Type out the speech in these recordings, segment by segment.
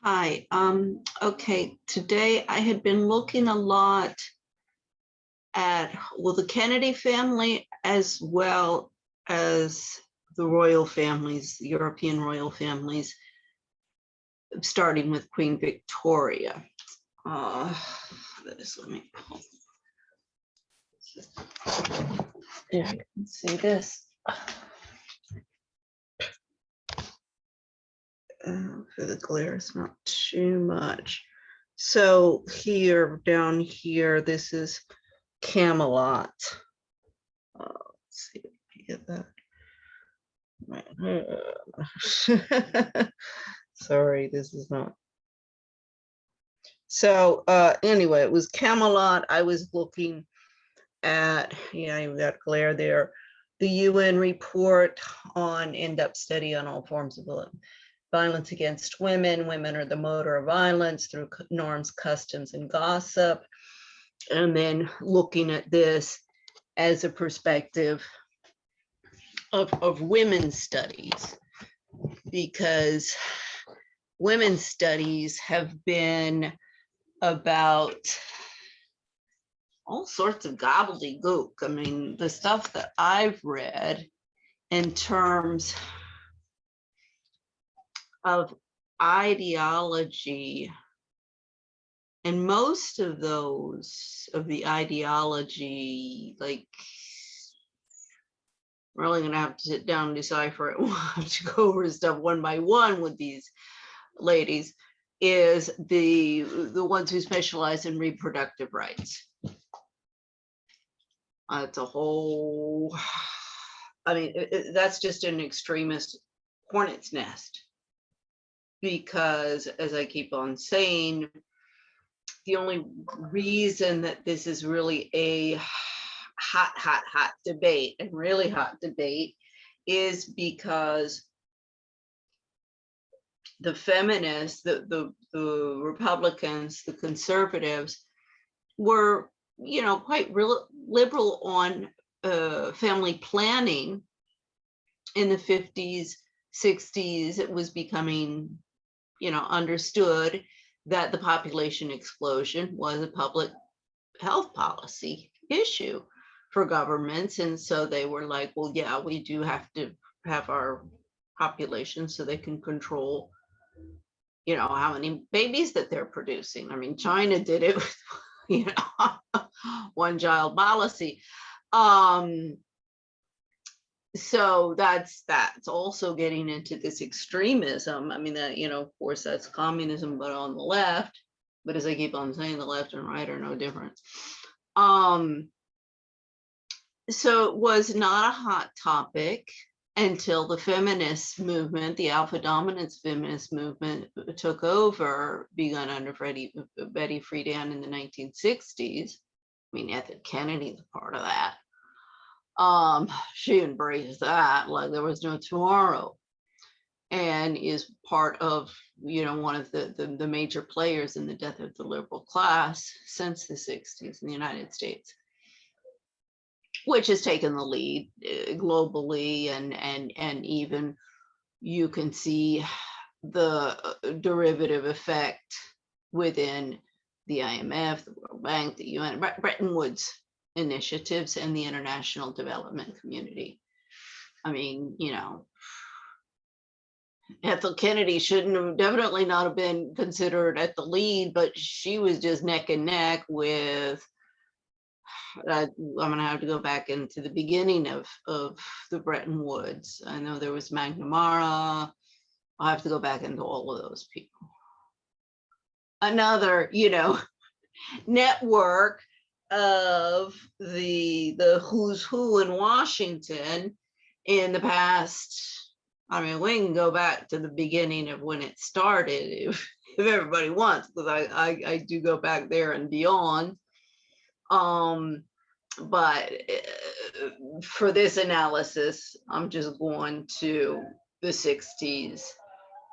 Hi. Okay, today I had been looking a lot at, well, the Kennedy family as well as the royal families, the European royal families, starting with Queen Victoria. Let me pull. There, you can see this. For the glare, it's not too much. So here, down here, this is Camelot. Let's see if we get that. Sorry, this is not. So anyway, it was Camelot. I was looking at, you got glare there, the UN report on in-depth study on all forms of violence against women. Women are the motor of violence through norms, customs, and gossip. And then looking at this as a perspective of women's studies, because women's studies have been about all sorts of gobbledygook. I mean, the stuff that I've read in terms of ideology, and most of the ideology, like, we're really gonna have to sit down and decipher it. We'll have to go over stuff one by one with these ladies, is the ones who specialize in reproductive rights. It's a whole, I mean, that's just an extremist hornet's nest, because as I keep on saying, the only reason that this is really a hot debate, and really hot debate, is because the feminists, the Republicans, the conservatives were, quite liberal on family planning in the 50s, 60s. It was becoming, understood that the population explosion was a public health policy issue for governments. And so they were like, well, yeah, we do have to have our population so they can control, how many babies that they're producing. I mean, China did it with, one child policy. So that's also getting into this extremism. I mean, that, of course, that's communism, but on the left. But as I keep on saying, the left and right are no different. So it was not a hot topic until the feminist movement, the Alpha-Dominance Feminist movement, took over, begun under Betty Friedan in the 1960s. I mean, Ethel Kennedy is part of that. She embraced that like there was no tomorrow, and is part of, one of the major players in the death of the liberal class since the 60s in the United States, which has taken the lead globally, and even you can see the derivative effect within the IMF, the World Bank, the UN, Bretton Woods initiatives, and the international development community. I mean, Ethel Kennedy shouldn't have, definitely not have been considered at the lead, but she was just neck and neck with, I'm going to have to go back into the beginning of the Bretton Woods. I know there was McNamara. I'll have to go back into all of those people. Another, network of the who's who in Washington in the past. I mean, we can go back to the beginning of when it started if everybody wants, because I do go back there and beyond. But for this analysis, I'm just going to the 60s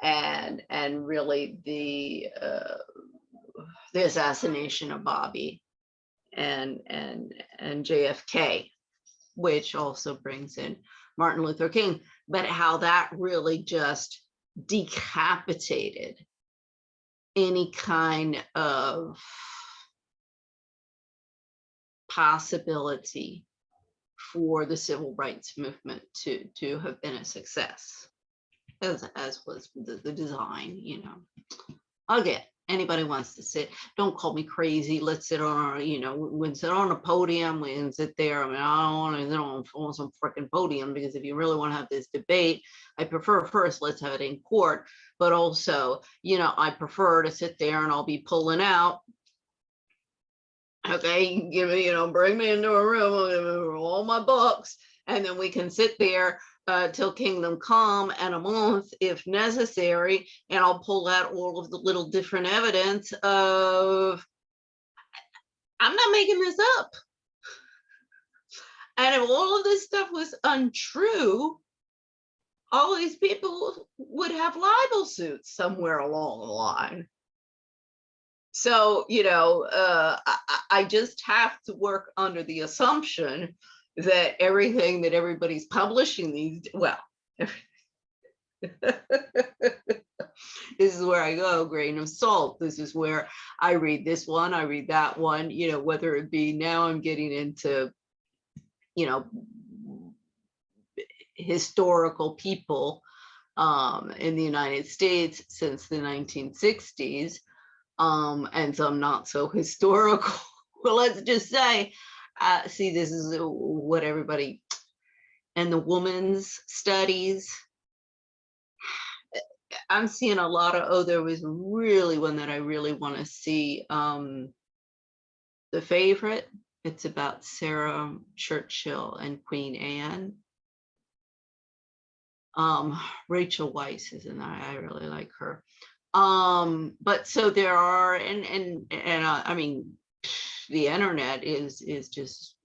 and really the assassination of Bobby and JFK, which also brings in Martin Luther King, but how that really just decapitated any kind of possibility for the civil rights movement to have been a success, as was the design, you know. Again, anybody wants to sit, don't call me crazy. Let's sit on, you know, we can sit on a podium, we can sit there. I mean, I don't want to sit on some freaking podium, because if you really want to have this debate, I prefer first, let's have it in court. But also, you know, I prefer to sit there and I'll be pulling out. Okay, give me, you know, bring me into a room, I'll give me all my books, and then we can sit there till kingdom come, and a month if necessary, and I'll pull out all of the little different evidence of, I'm not making this up. And if all of this stuff was untrue, all these people would have libel suits somewhere along the line. So, you know, I just have to work under the assumption that everything that everybody's publishing these, well, this is where I go, grain of salt. This is where I read this one, I read that one, you know, whether it be, now I'm getting into, you know, historical people in the United States since the 1960s. And some not so historical. Well, let's just say, see, this is what everybody, and the women's studies, I'm seeing a lot of, oh, there was really one that I really want to see, The Favorite. It's about Sarah Churchill and Queen Anne. Rachel Weisz is in that. I really like her. But so there are, and I mean, the internet is just,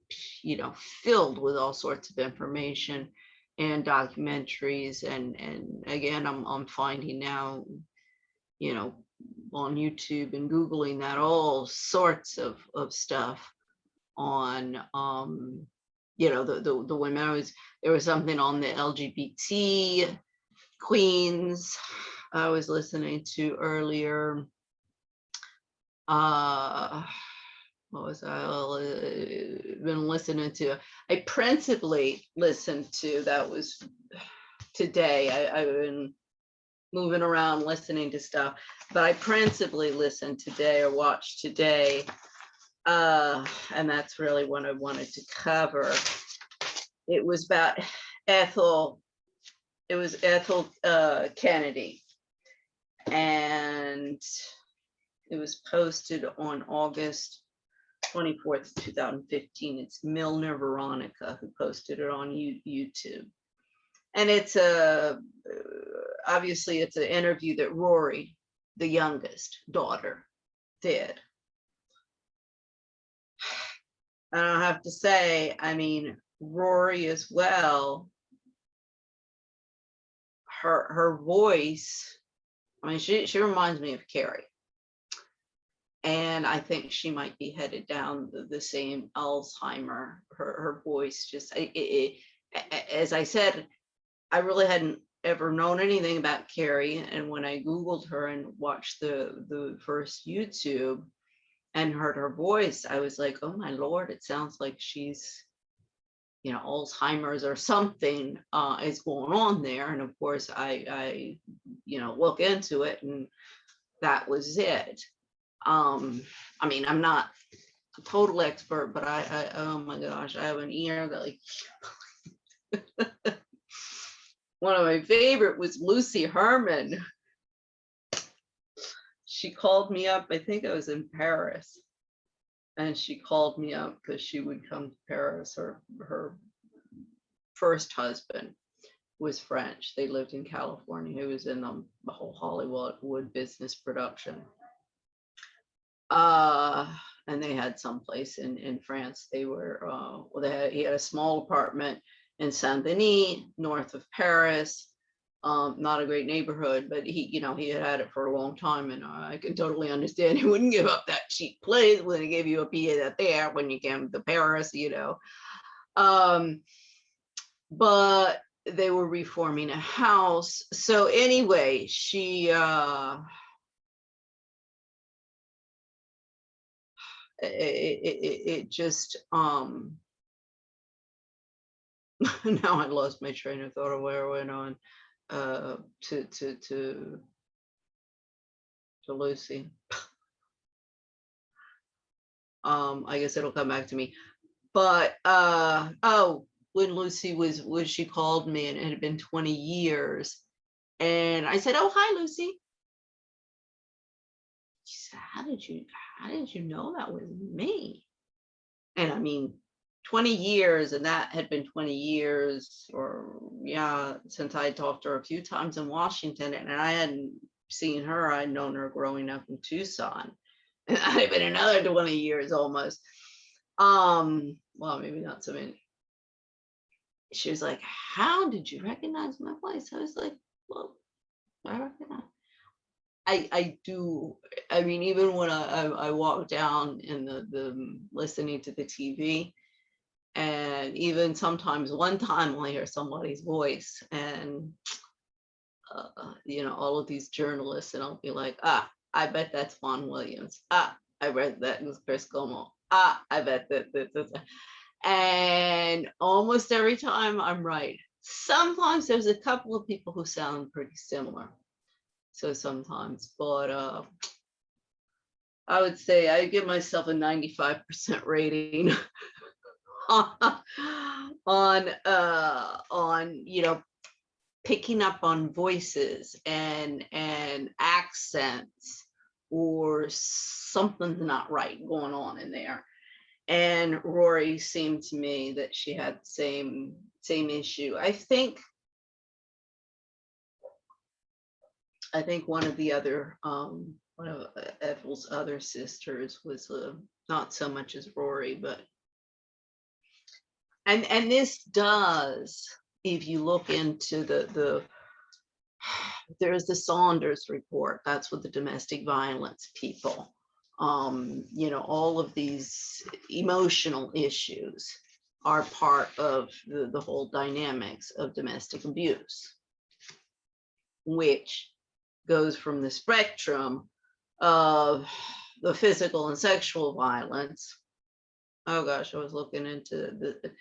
you know, filled with all sorts of information and documentaries, and again, I'm finding now, you know, on YouTube and Googling that, all sorts of stuff on, you know, the women. There was something on the LGBT queens I was listening to earlier. What was I been listening to? I principally listened to, that was today. I've been moving around listening to stuff, but I principally listened today, or watched today, and that's really what I wanted to cover. It was about Ethel. It was Ethel Kennedy, and it was posted on August 24th, 2015. It's Milner Veronica who posted it on YouTube. And it's obviously it's an interview that Rory, the youngest daughter, did. And I have to say, I mean, Rory as well, her voice, I mean, she reminds me of Carrie. And I think she might be headed down the same Alzheimer. Her voice just, as I said, I really hadn't ever known anything about Carrie. And when I Googled her and watched the first YouTube and heard her voice, I was like, oh my Lord, it sounds like she's, you know, Alzheimer's or something is going on there. And of course, I you know, look into it, and that was it. I mean, I'm not a total expert, but I oh my gosh, I have an ear that, like, one of my favorite was Lucy Herman. She called me up, I think I was in Paris, and she called me up because she would come to Paris. Her first husband was French. They lived in California. He was in the whole Hollywood business production. And they had someplace in France. They were, well, he had a small apartment in Saint Denis, north of Paris. Not a great neighborhood, but he, you know, he had it for a long time, and I can totally understand he wouldn't give up that cheap place when he gave you a pied there when you came to Paris, you know. But they were reforming a house. So anyway, she it just, now I lost my train of thought of where I went on, to Lucy. I guess it'll come back to me. But oh, when Lucy was she called me, and it had been 20 years, and I said, "Oh, hi, Lucy." She said, how did you know that was me? And I mean, 20 years, and that had been 20 years, or yeah, since I talked to her a few times in Washington, and I hadn't seen her. I'd known her growing up in Tucson, and that had been another 20 years almost. Well, maybe not so many. She was like, how did you recognize my voice? I was like, well, I recognize. I do. I mean, even when I walk down in the listening to the TV, and even sometimes one time I'll hear somebody's voice, and you know, all of these journalists, and I'll be like, ah, I bet that's Juan Williams. Ah, I read that in Chris Cuomo. Ah, I bet that. And almost every time I'm right. Sometimes there's a couple of people who sound pretty similar. So sometimes, but I would say I give myself a 95% rating on you know, picking up on voices and accents, or something's not right going on in there. And Rory seemed to me that she had the same issue. I think one of the other, one of Ethel's other sisters was not so much as Rory, but and this does, if you look into the there's the Saunders report. That's with the domestic violence people. You know, all of these emotional issues are part of the whole dynamics of domestic abuse, which goes from the spectrum of the physical and sexual violence. Oh gosh, I was looking into the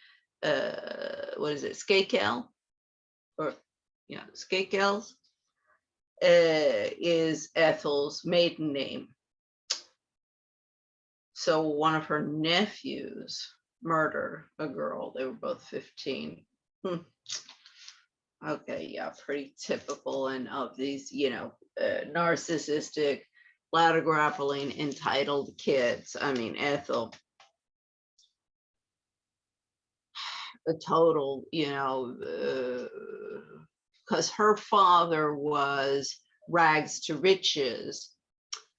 what is it, Skakel, or yeah, Skakels is Ethel's maiden name. So one of her nephews murdered a girl. They were both 15. Okay, yeah, pretty typical, and of these, you know, narcissistic, ladder grappling, entitled kids. I mean, Ethel, a total, you know, because her father was rags to riches,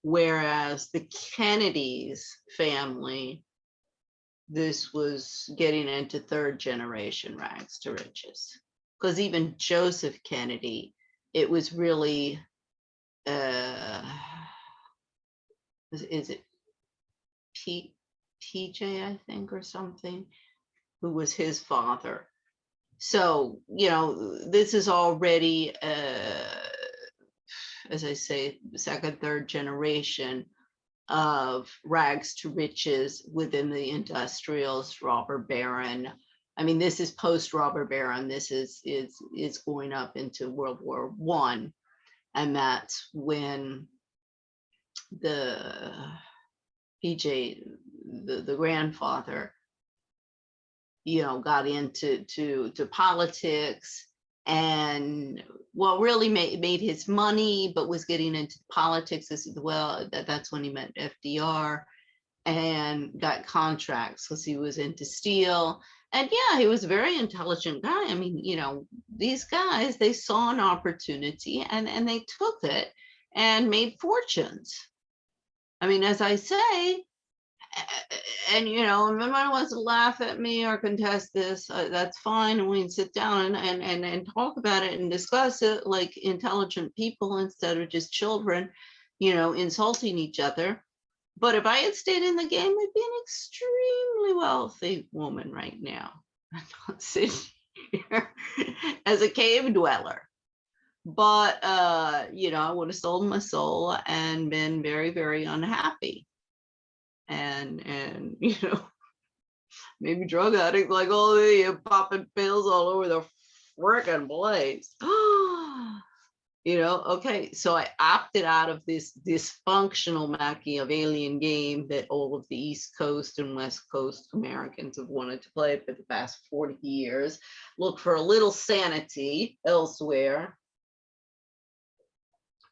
whereas the Kennedys family, this was getting into third generation rags to riches. Because even Joseph Kennedy, it was really, is it PJ, I think, or something, who was his father. So, you know, this is already, as I say, second, third generation of rags to riches within the industrials, robber baron. I mean, this is post robber baron. This is going up into World War I, and that's when the PJ, the grandfather, you know, got into politics, and well, really made his money, but was getting into politics as well. That's when he met FDR and got contracts because he was into steel. And yeah, he was a very intelligent guy. I mean, you know, these guys, they saw an opportunity and they took it and made fortunes. I mean, as I say, and you know, if anyone wants to laugh at me or contest this, that's fine, and we can sit down and talk about it and discuss it like intelligent people instead of just children, you know, insulting each other. But if I had stayed in the game, I'd be an extremely wealthy woman right now. I'm not sitting here as a cave dweller. But you know, I would have sold my soul and been very, very unhappy. and you know, maybe drug addict, like, oh, you're popping pills all over the frickin' place. You know, okay, so I opted out of this dysfunctional Machiavellian game that all of the East Coast and West Coast Americans have wanted to play for the past 40 years. Look for a little sanity elsewhere.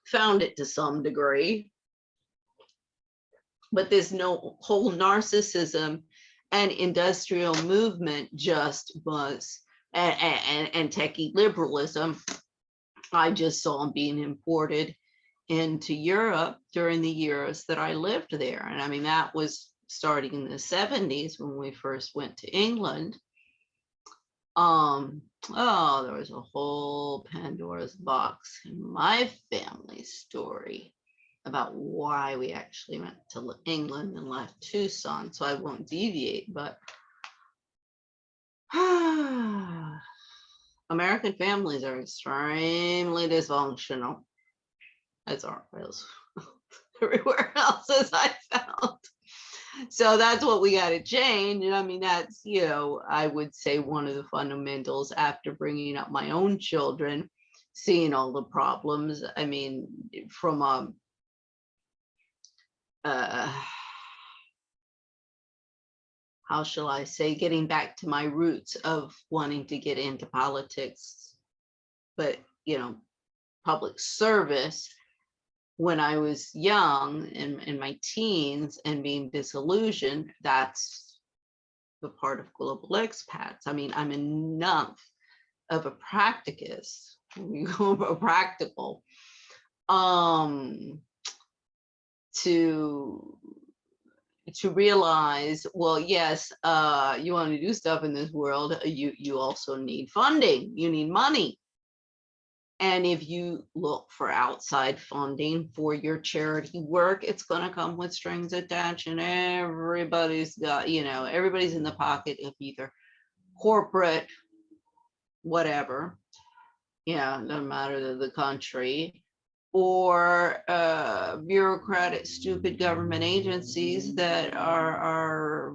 Found it to some degree. But there's no whole narcissism and industrial movement just was, and techie liberalism. I just saw them being imported into Europe during the years that I lived there. And I mean, that was starting in the 70s when we first went to England. Oh, there was a whole Pandora's box in my family story about why we actually went to England and left Tucson. So I won't deviate, but American families are extremely dysfunctional, as are everywhere else, as I found. So that's what we got to change. And I mean, that's, you know, I would say one of the fundamentals after bringing up my own children, seeing all the problems. I mean, from how shall I say, getting back to my roots of wanting to get into politics, but, you know, public service when I was young in my teens and being disillusioned, that's the part of global expats. I mean, I'm enough of a practicist, a practical, to realize, well, yes, you want to do stuff in this world, you also need funding, you need money. And if you look for outside funding for your charity work, it's going to come with strings attached, and everybody's got, you know, everybody's in the pocket of either corporate, whatever, yeah, no matter the country, or bureaucratic, stupid government agencies that are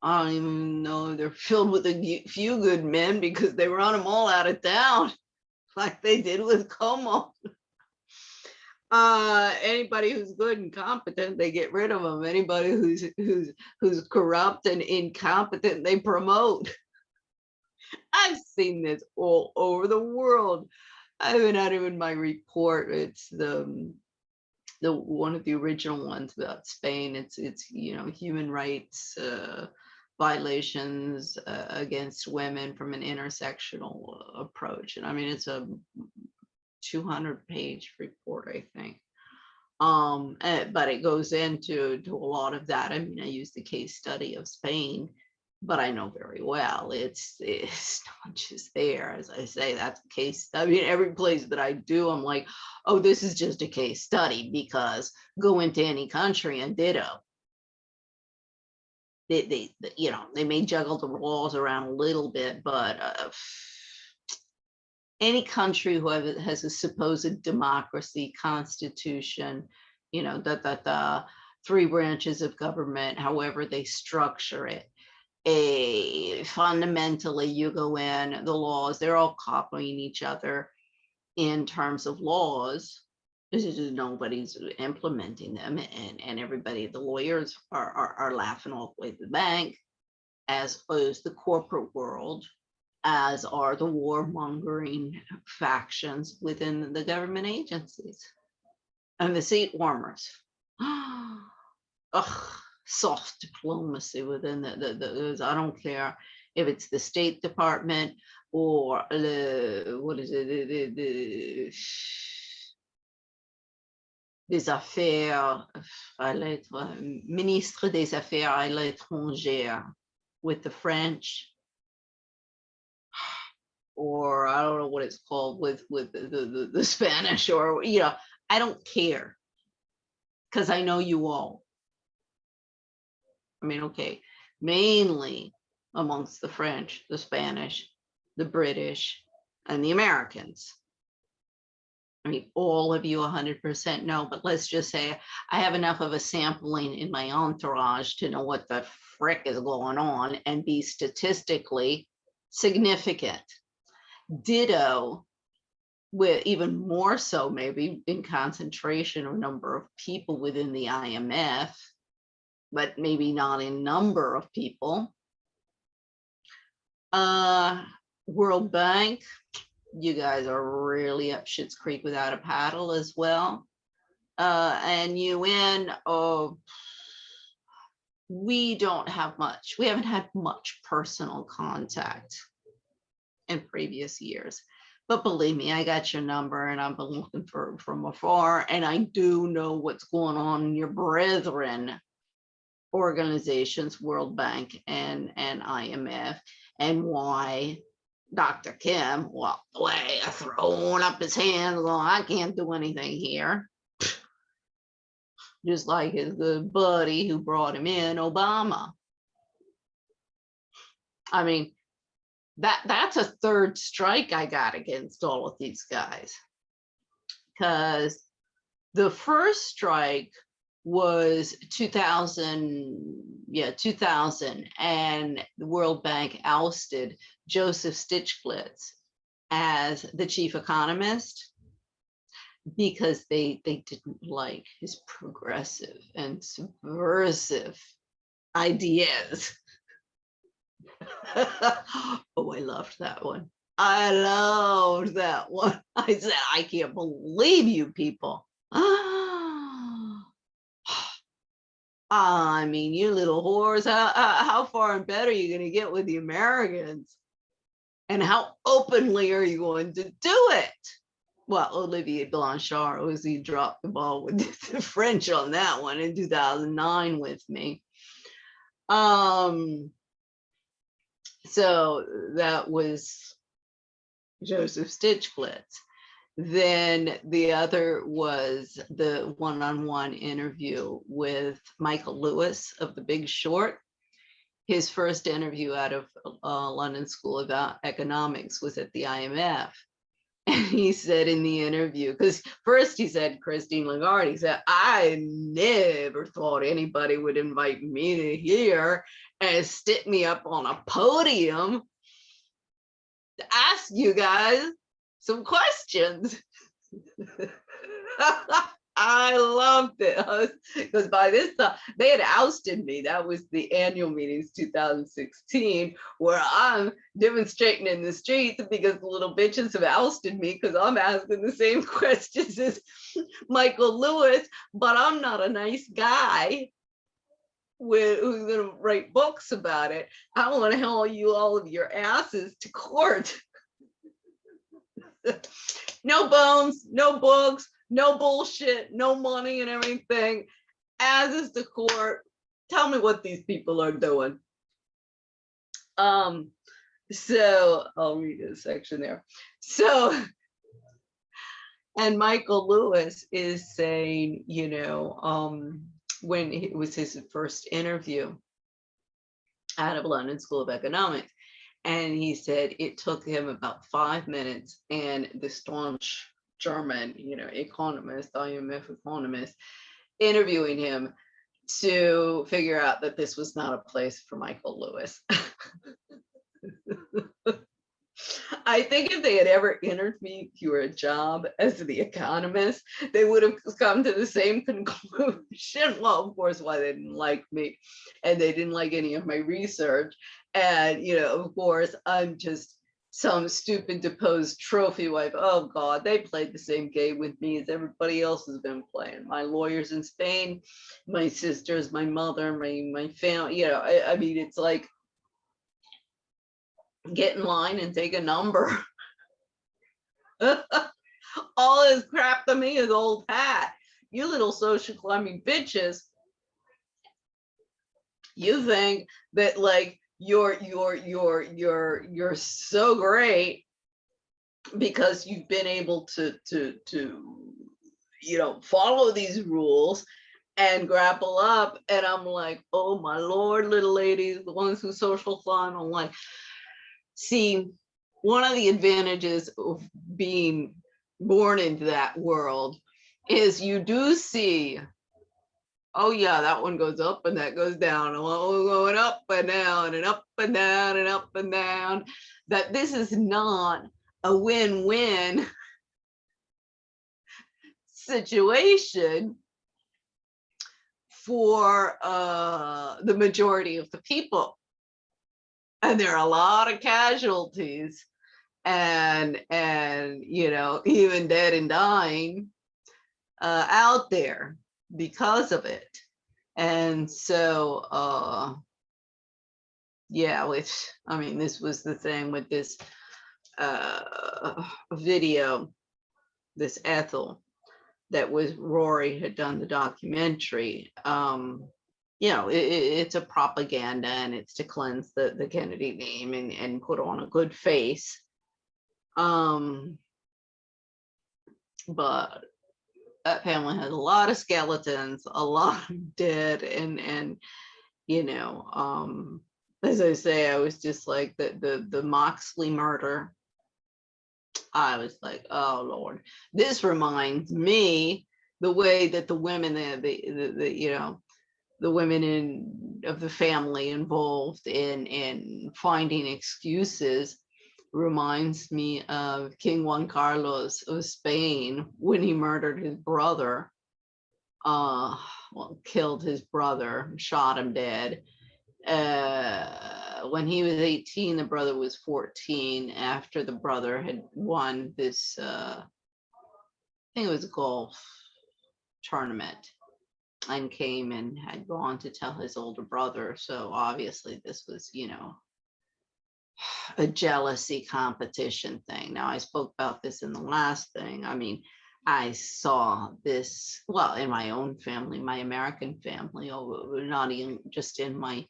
I don't even know, they're filled with a few good men because they run them all out of town, like they did with Cuomo. Anybody who's good and competent, they get rid of them. Anybody who's corrupt and incompetent, they promote. I've seen this all over the world. I even had it in my report. It's the one of the original ones about Spain. It's you know, human rights violations against women from an intersectional approach. And I mean, it's a 200-page report, I think. But it goes into a lot of that. I mean, I used the case study of Spain, but I know very well it's not just there. As I say, that's a case. I mean, every place that I do, I'm like, oh, this is just a case study, because go into any country and ditto. They you know, they may juggle the laws around a little bit, but any country who has a supposed democracy, constitution, you know, the 3 branches of government, however they structure it, fundamentally you go in, the laws, they're all copying each other in terms of laws. Nobody's implementing them, and everybody, the lawyers are laughing all the way to the bank, as is the corporate world, as are the warmongering factions within the government agencies and the seat warmers. Ugh, soft diplomacy within the I don't care if it's the State Department or what is it, des affaires ministre des affaires à l'étranger with the French, or I don't know what it's called with the Spanish, or, you know, I don't care, because I know you all. I mean, okay, mainly amongst the French, the Spanish, the British, and the Americans. I mean, all of you 100% no, but let's just say I have enough of a sampling in my entourage to know what the frick is going on and be statistically significant. Ditto, with even more so maybe in concentration or number of people within the IMF, but maybe not in number of people. World Bank, you guys are really up Schitt's Creek without a paddle as well. And UN, oh, we don't have much. We haven't had much personal contact in previous years. But believe me, I got your number and I've been looking for from afar, and I do know what's going on in your brethren organizations, World Bank and IMF, and why Dr. Kim walked away, throwing up his hands, going, I can't do anything here. Just like his good buddy who brought him in, Obama. I mean, that's a third strike I got against all of these guys. Because the first strike was 2000, and the World Bank ousted Joseph Stiglitz as the chief economist because they didn't like his progressive and subversive ideas. Oh, I loved that one. I loved that one. I said, I can't believe you people. I mean, you little whores, how far in bed are you going to get with the Americans? And how openly are you going to do it? Well, Olivier Blanchard, he dropped the ball with the French on that one in 2009 with me. So that was Joseph Stiglitz. Then the other was the one-on-one interview with Michael Lewis of The Big Short. His first interview out of London School of Economics was at the IMF. And he said in the interview, because first he said, Christine Lagarde, he said, I never thought anybody would invite me to here and stick me up on a podium to ask you guys some questions. I loved it because by this time they had ousted me. That was the annual meetings 2016, where I'm demonstrating in the streets because the little bitches have ousted me because I'm asking the same questions as Michael Lewis, but I'm not a nice guy who's going to write books about it. I want to haul you all of your asses to court. No bones, no books, no bullshit, no money and everything. As is the court. Tell me what these people are doing. So I'll read a section there. So, and Michael Lewis is saying, you know, when it was his first interview out of London School of Economics, and he said it took him about 5 minutes, and the staunch German, you know, economist, IMF economist, interviewing him to figure out that this was not a place for Michael Lewis. I think if they had ever interviewed me for a job as the economist, they would have come to the same conclusion. Well, of course, why they didn't like me, and they didn't like any of my research. And, you know, of course, I'm just some stupid deposed trophy wife. Oh God, they played the same game with me as everybody else has been playing. My lawyers in Spain, my sisters, my mother, my family, you know, I mean, it's like, get in line and take a number. All this crap to me is old hat. You little social climbing bitches, you think that like you're so great because you've been able to you know, follow these rules and grapple up. And I'm like, oh my Lord, little ladies, the ones who social climb. I'm like, see, one of the advantages of being born into that world, is you do see, oh yeah, that one goes up and that goes down, and going up and down and up and down and up and down, that this is not a win-win situation for the majority of the people. And there are a lot of casualties, and you know, even dead and dying out there because of it. And so yeah, I mean, this was the thing with this video, this Ethel, that was Rory had done the documentary. You know, it's a propaganda, and it's to cleanse the Kennedy name and put on a good face. But that family has a lot of skeletons, a lot of dead, and you know, as I say, I was just like the Moxley murder. I was like, oh Lord, this reminds me the way that the women, the you know, the women of the family involved in finding excuses reminds me of King Juan Carlos of Spain when he murdered his brother. Well, killed his brother, shot him dead. When he was 18, the brother was 14, after the brother had won this, I think it was a golf tournament, and came and had gone to tell his older brother. So obviously this was, you know, a jealousy competition thing. Now, I spoke about this in the last thing. I mean, I saw this, well, in my own family, my American family, not even just in my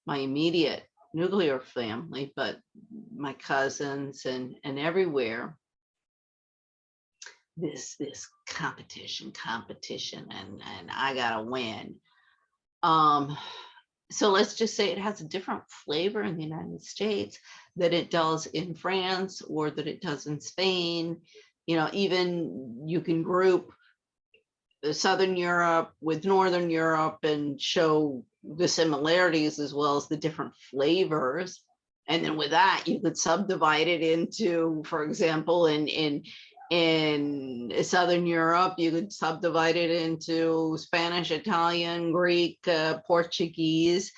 immediate nuclear family, but my cousins and everywhere. This competition, and I gotta win. So let's just say it has a different flavor in the United States that it does in France, or that it does in Spain. You know, even you can group Southern Europe with Northern Europe and show the similarities as well as the different flavors. And then with that, you could subdivide it into, for example, in Southern Europe, you could subdivide it into Spanish, Italian, Greek, Portuguese,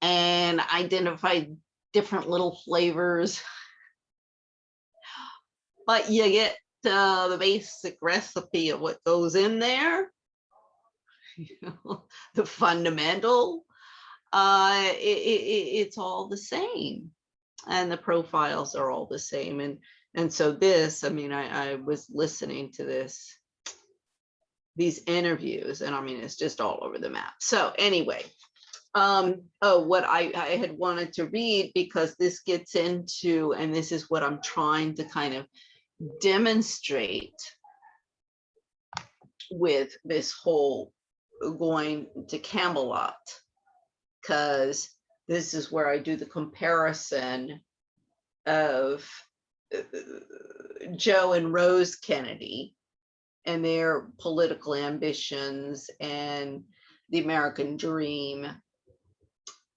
and identify different little flavors. But you get the basic recipe of what goes in there, you know, the fundamental. It's all the same, and the profiles are all the same. And so this, I mean, I was listening to these interviews, and I mean, it's just all over the map. So anyway, what I had wanted to read, because this gets into, and this is what I'm trying to kind of demonstrate with this whole going to Camelot, because this is where I do the comparison of Joe and Rose Kennedy and their political ambitions and the American dream,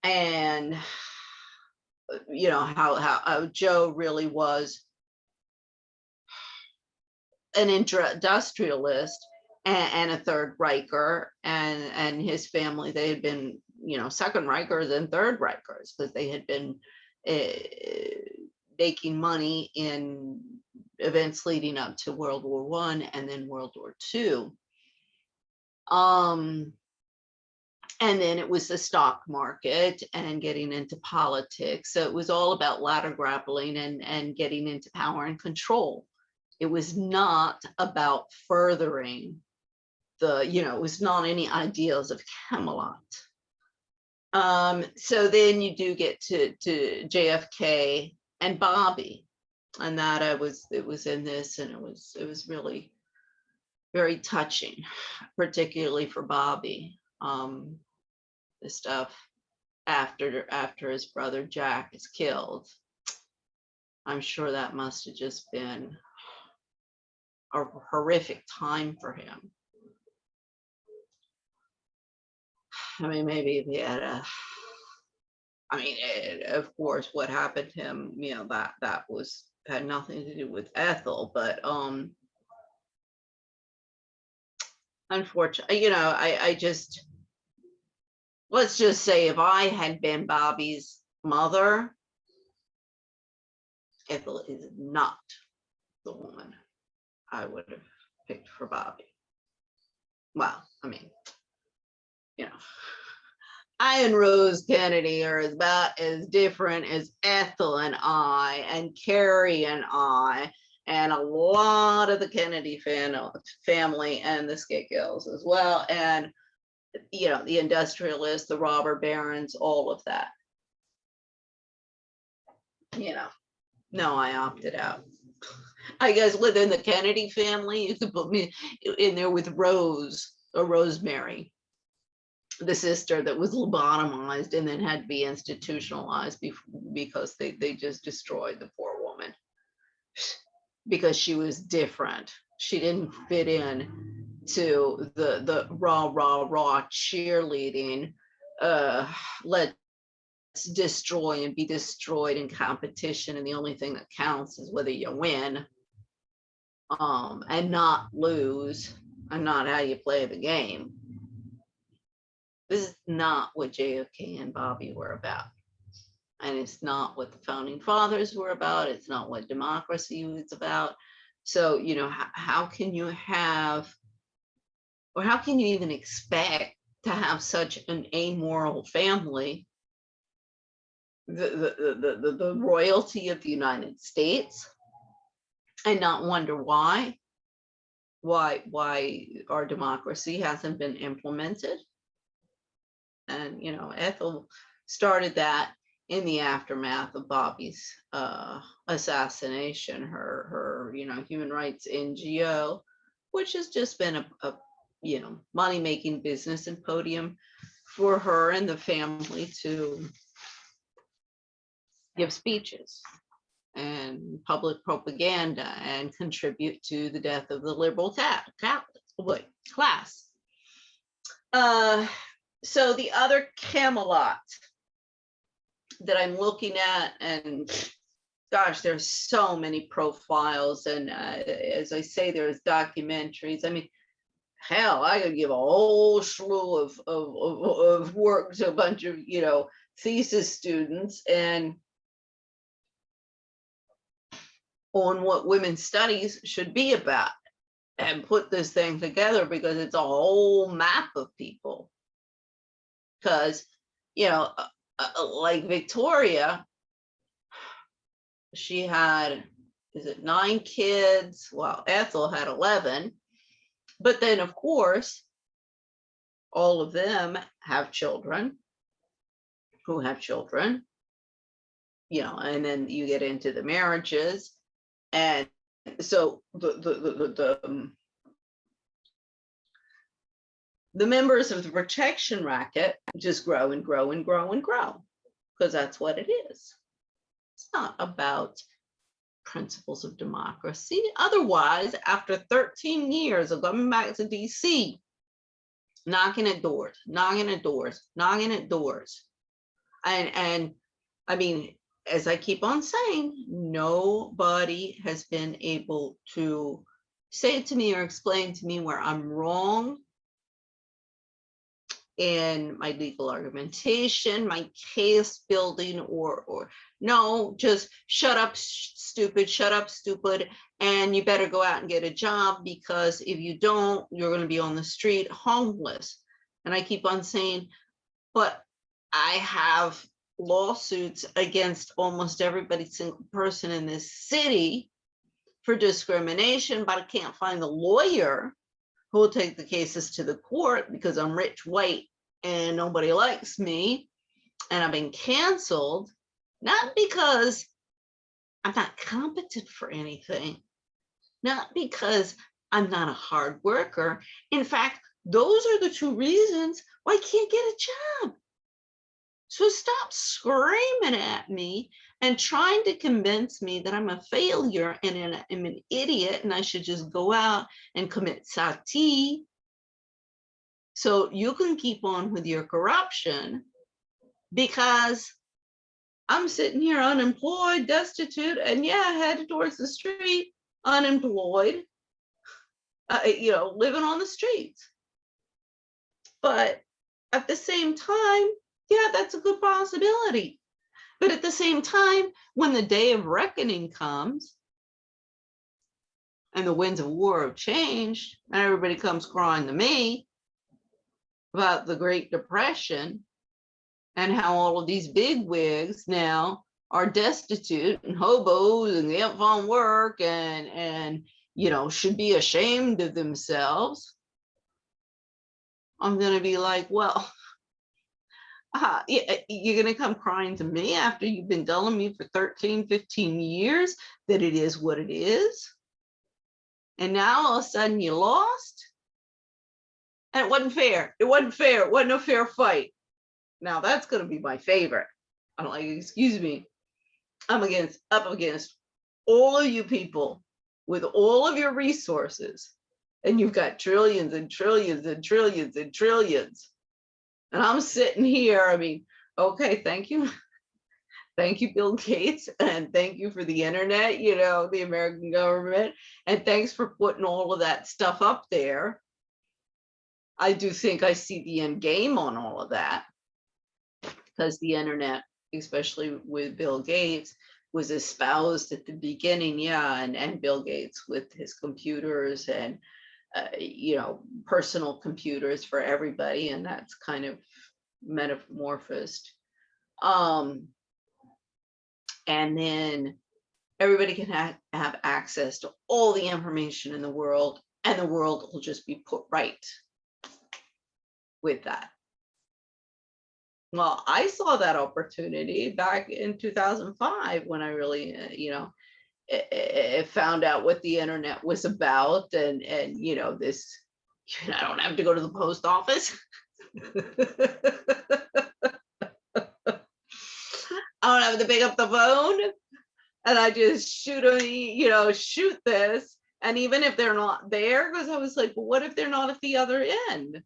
and you know how Joe really was an industrialist and a Third Riker, and his family, they had been, you know, Second Rikers and Third Rikers, because they had been making money in events leading up to World War I and then World War II. And then it was the stock market and getting into politics. So it was all about ladder grappling and getting into power and control. It was not about furthering the, you know, it was not any ideals of Camelot. So then you do get to JFK and Bobby, and that it was in this, and it was really very touching, particularly for Bobby. The stuff after his brother Jack is killed. I'm sure that must have just been a horrific time for him. I mean, maybe if he had of course, what happened to him, that had nothing to do with Ethel, but unfortunately, I just, let's just say if I had been Bobby's mother, Ethel is not the woman I would have picked for Bobby. Well, I mean, I and Rose Kennedy are about as different as Ethel and I, and Carrie and I, and a lot of the Kennedy family and the Skitgills as well. And, the industrialists, the robber barons, all of that. No, I opted out. I guess within the Kennedy family, you could put me in there with Rose or Rosemary, the sister that was lobotomized and then had to be institutionalized because they just destroyed the poor woman because she was different. She didn't fit in to the rah cheerleading. Let's destroy and be destroyed in competition, and the only thing that counts is whether you win and not lose, and not how you play the game. This is not what Jfk and Bobby were about. And it's not what the founding fathers were about. It's not what democracy was about. So, how can you have, or how can you even expect to have such an amoral family, the royalty of the United States, and not wonder why our democracy hasn't been implemented? And, Ethel started that in the aftermath of Bobby's assassination, her human rights NGO, which has just been a money-making business and podium for her and the family to give speeches and public propaganda and contribute to the death of the liberal class. So the other Camelot that I'm looking at, and gosh, there's so many profiles, and as I say, there's documentaries. I mean, hell, I could give a whole slew of work to a bunch of thesis students and on what women's studies should be about, and put this thing together because it's a whole map of people. Because, like Victoria, she had, 9 kids? Well, Ethel had 11. But then, of course, all of them have children who have children, and then you get into the marriages. And so the members of the protection racket just grow and grow and grow and grow, because that's what it is. It's not about principles of democracy. Otherwise, after 13 years of going back to DC, knocking at doors, and I mean, as I keep on saying, nobody has been able to say to me or explain to me where I'm wrong in my legal argumentation, my case building, or no, just shut up, stupid, and you better go out and get a job, because if you don't, you're going to be on the street homeless. And I keep on saying, but I have lawsuits against almost every single person in this city for discrimination, but I can't find the lawyer who will take the cases to the court because I'm rich, white, and nobody likes me, and I've been canceled, not because I'm not competent for anything, not because I'm not a hard worker. In fact, those are the 2 reasons why I can't get a job. So stop screaming at me and trying to convince me that I'm a failure and I'm an idiot and I should just go out and commit sati so you can keep on with your corruption, because I'm sitting here unemployed, destitute, and yeah, headed towards the street, unemployed, living on the streets. But at the same time, yeah, that's a good possibility. But at the same time, when the day of reckoning comes and the winds of war have changed and everybody comes crying to me about the Great Depression and how all of these big wigs now are destitute and hobos and they don't find work and should be ashamed of themselves, I'm going to be like, well, you're going to come crying to me after you've been telling me for 13, 15 years that it is what it is. And now all of a sudden you lost. And it wasn't fair. It wasn't fair. It wasn't a fair fight. Now that's going to be my favorite. I'm like, excuse me. I'm up against all of you people with all of your resources. And you've got trillions and trillions and trillions and trillions. And I'm sitting here, I mean, okay, thank you. Thank you, Bill Gates, and thank you for the internet, the American government, and thanks for putting all of that stuff up there. I do think I see the end game on all of that, because the internet, especially with Bill Gates, was espoused at the beginning, and Bill Gates with his computers and personal computers for everybody, and that's kind of metamorphosed. And then everybody can have access to all the information in the world, and the world will just be put right with that. Well, I saw that opportunity back in 2005 when I really, found out what the internet was about, and this, I don't have to go to the post office. I don't have to pick up the phone, and I just shoot this. And even if they're not there, because I was like, well, what if they're not at the other end?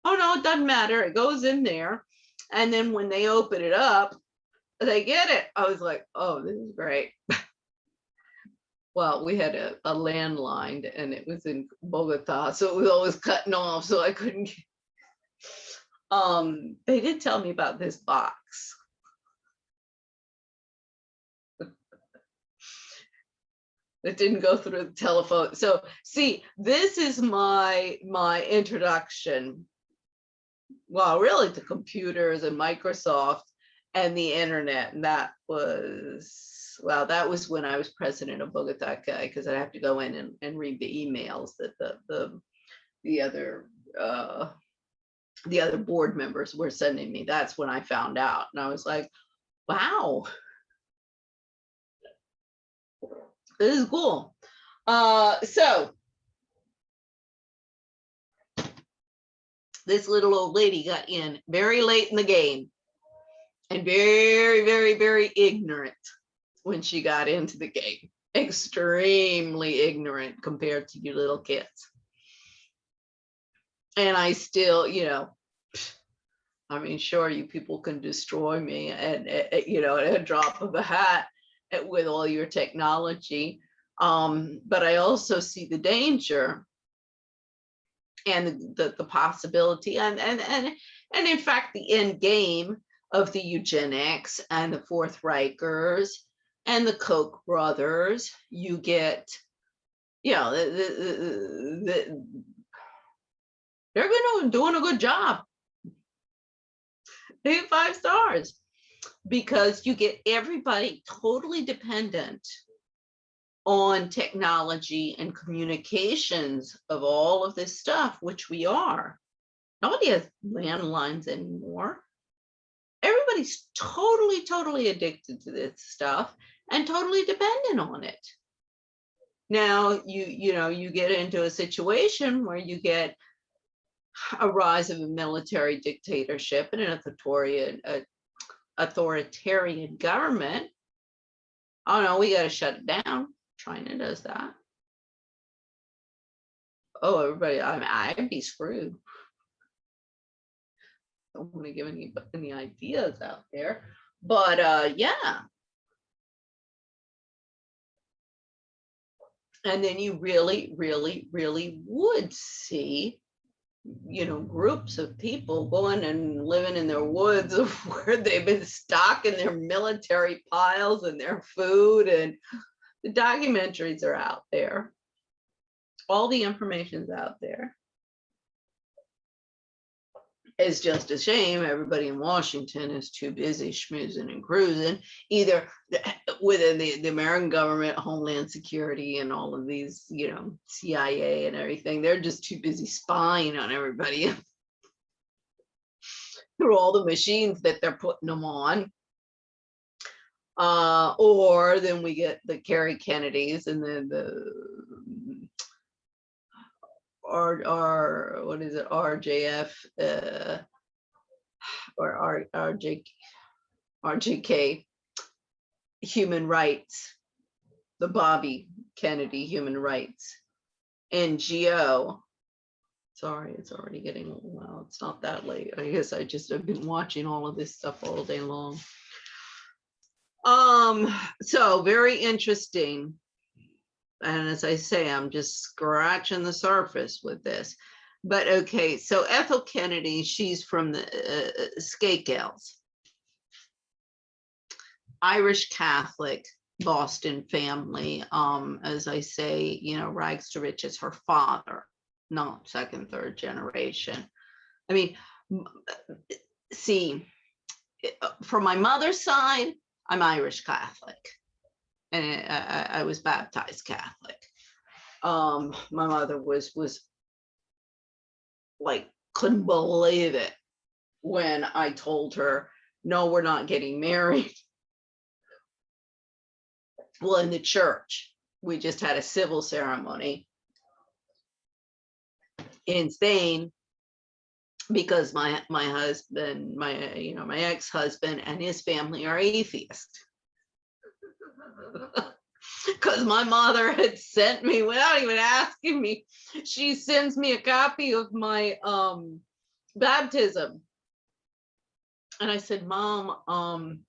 Oh no, it doesn't matter. It goes in there. And then when they open it up, they get it. I was like, oh, this is great. Well, we had a landline and it was in Bogota, so it was always cutting off, so I couldn't get... They did tell me about this box. It didn't go through the telephone. So see, this is my introduction. Well, really to computers and Microsoft and the internet. And that was when I was president of Bogota, because I have to go in and read the emails that the other board members were sending me. That's when I found out. And I was like, wow. This is cool. So this little old lady got in very late in the game and very, very, very ignorant when she got into the game. Extremely ignorant compared to you little kids. And I still, I mean, sure, you people can destroy me and, at a drop of a hat with all your technology. But I also see the danger and the possibility and in fact the end game of the eugenics and the Fourth Reichers and the Koch brothers. You get, they're doing a good job. They 5 stars, because you get everybody totally dependent on technology and communications of all of this stuff, which we are. Nobody has landlines anymore. Everybody's totally addicted to this stuff and totally dependent on it. Now, you get into a situation where you get a rise of a military dictatorship and an authoritarian government, oh no, we got to shut it down. China does that. Oh, everybody, I'd be screwed. I don't want to give any ideas out there, but yeah. And then you really, really, really would see, groups of people going and living in their woods where they've been stocking their military piles and their food, and the documentaries are out there. All the information's out there. It's just a shame everybody in Washington is too busy schmoozing and cruising, either within the American government, Homeland Security, and all of these, CIA and everything. They're just too busy spying on everybody through all the machines that they're putting them on. Or then we get the Kerry Kennedys, and then what is it, RJF, or RJK, human rights, the Bobby Kennedy human rights NGO. Sorry, it's already getting, well, it's not that late. I guess I've been watching all of this stuff all day long. So very interesting. And as I say, I'm just scratching the surface with this. But okay, so Ethel Kennedy, she's from the Scaicales, Irish Catholic, Boston family. As I say, rags to riches, her father, not second, third generation. I mean, see, from my mother's side, I'm Irish Catholic. And I was baptized Catholic. My mother was like, couldn't believe it when I told her, no, we're not getting married. Well, in the church, we just had a civil ceremony in Spain, because my husband, my ex-husband and his family are atheists. Because my mother had sent me, without even asking me, she sends me a copy of my baptism. And I said, Mom,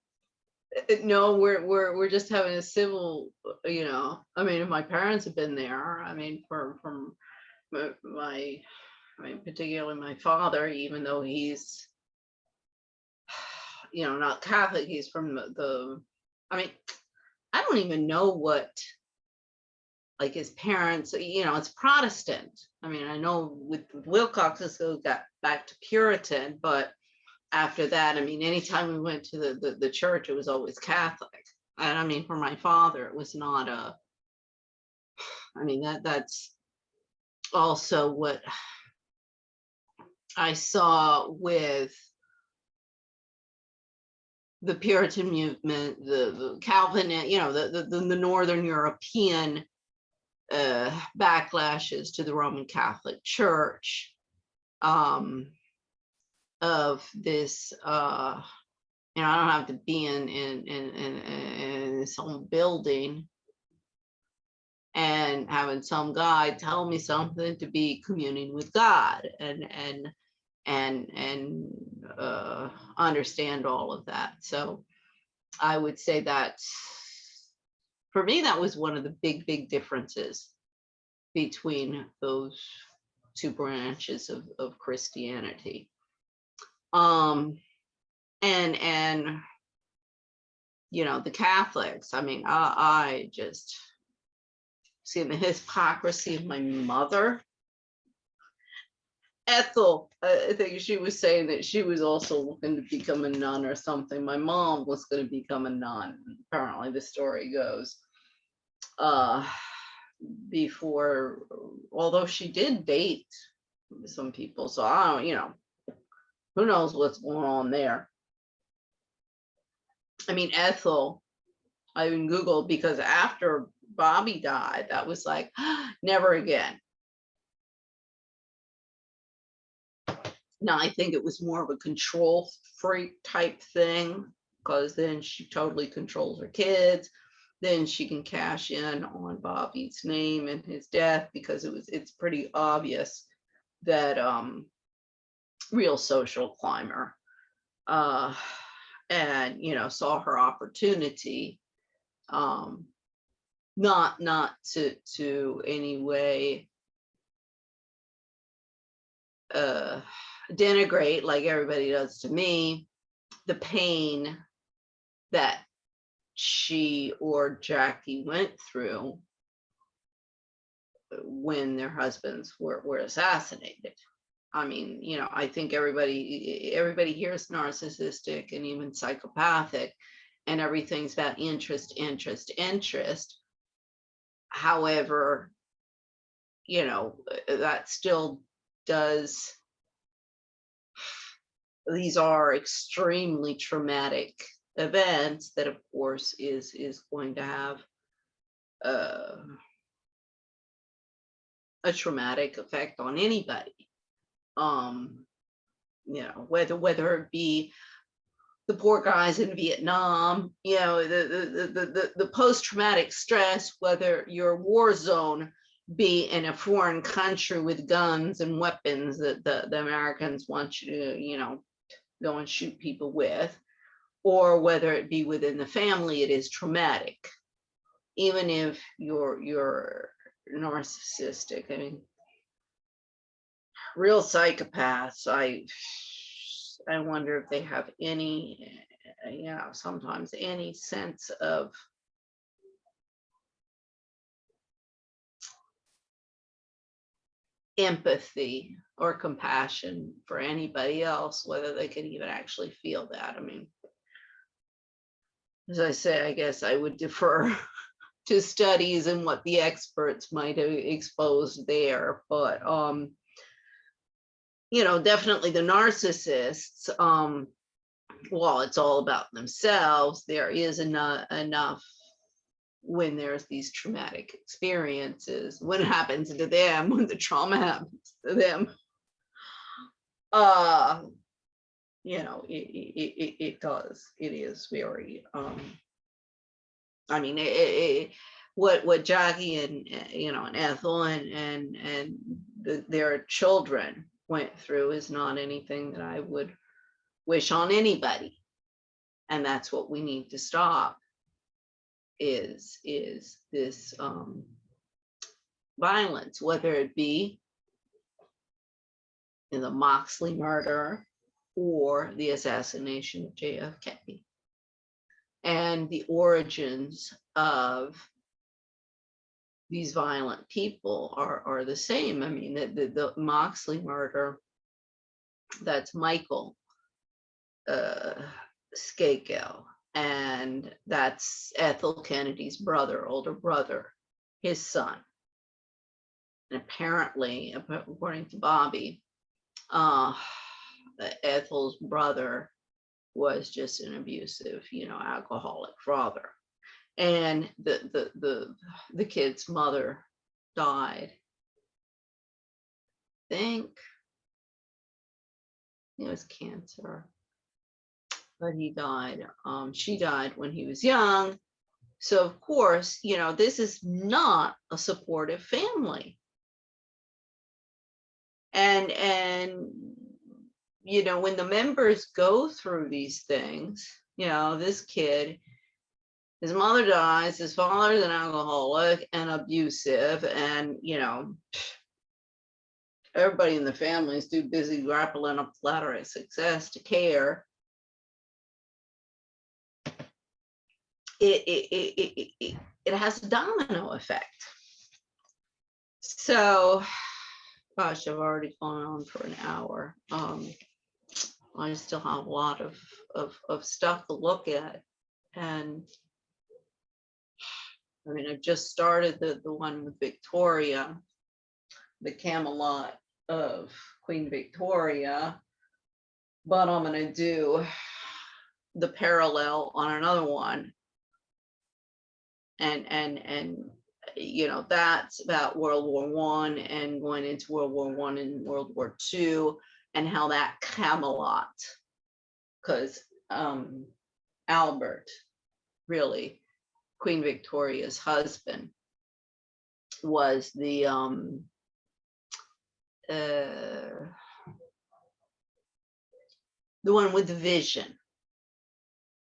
no, we're just having a civil, I mean, if my parents have been there, I mean, from particularly my father, even though he's, not Catholic, he's from I mean, I don't even know what, like, his parents, it's Protestant. I mean, I know with Wilcox, it got back to Puritan, but after that, I mean, anytime we went to the church, it was always Catholic. And I mean, for my father, it was not I mean, that's also what I saw with the Puritan movement, the Calvin, the Northern European backlashes to the Roman Catholic Church, of this, I don't have to be in some building and having some guy tell me something to be communing with God and understand all of that. So I would say that for me, that was one of the big differences between those two branches of Christianity. And the Catholics, I mean, I just see the hypocrisy of my mother. Ethel, I think she was saying that she was also looking to become a nun or something. My mom was going to become a nun, apparently the story goes, before, although she did date some people. So I don't, who knows what's going on there. I mean, Ethel, I even Googled, because after Bobby died, that was like, never again. Now, I think it was more of a control freak type thing. because then she totally controls her kids. Then she can cash in on Bobby's name and his death, because it's pretty obvious that real social climber, and saw her opportunity, not to any way denigrate, like everybody does to me, the pain that she or Jackie went through when their husbands were assassinated. I mean, I think everybody here is narcissistic and even psychopathic, and everything's about interest. However, that still does, these are extremely traumatic events that, of course, is going to have a traumatic effect on anybody. Whether it be the poor guys in Vietnam, the post-traumatic stress, whether your war zone be in a foreign country with guns and weapons that the Americans want you to, go and shoot people with, or whether it be within the family, it is traumatic. Even if you're narcissistic. I mean, real psychopaths, I wonder if they have any, sometimes any sense of empathy or compassion for anybody else, whether they can even actually feel that. I mean, as I say, I guess I would defer to studies and what the experts might have exposed there, but definitely the narcissists, while it's all about themselves, there is enough when there's these traumatic experiences, when it happens to them, when the trauma happens to them, it does. It is very, I mean, what Jackie and and Ethel and their children went through is not anything that I would wish on anybody, and that's what we need to stop. Is this violence, whether it be in the Moxley murder or the assassination of JFK. And the origins of these violent people are the same. I mean, the Moxley murder, that's Michael Skakel, and that's Ethel Kennedy's brother, older brother, his son. And apparently, according to Bobby, Ethel's brother was just an abusive, alcoholic father. And the kid's mother died. I think it was cancer, but he died. She died when he was young. So of course, this is not a supportive family. And when the members go through these things, this kid, his mother dies, his father's an alcoholic and abusive, and everybody in the family is too busy grappling up the ladder of success to care. It has a domino effect. So, gosh, I've already gone on for an hour. I still have a lot of stuff to look at, and I mean, I've just started the one with Victoria, the Camelot of Queen Victoria, but I'm going to do the parallel on another one, and that's about World War I and going into World War I and World War II, and how that Camelot, because Albert, really, Queen Victoria's husband, was the one with the vision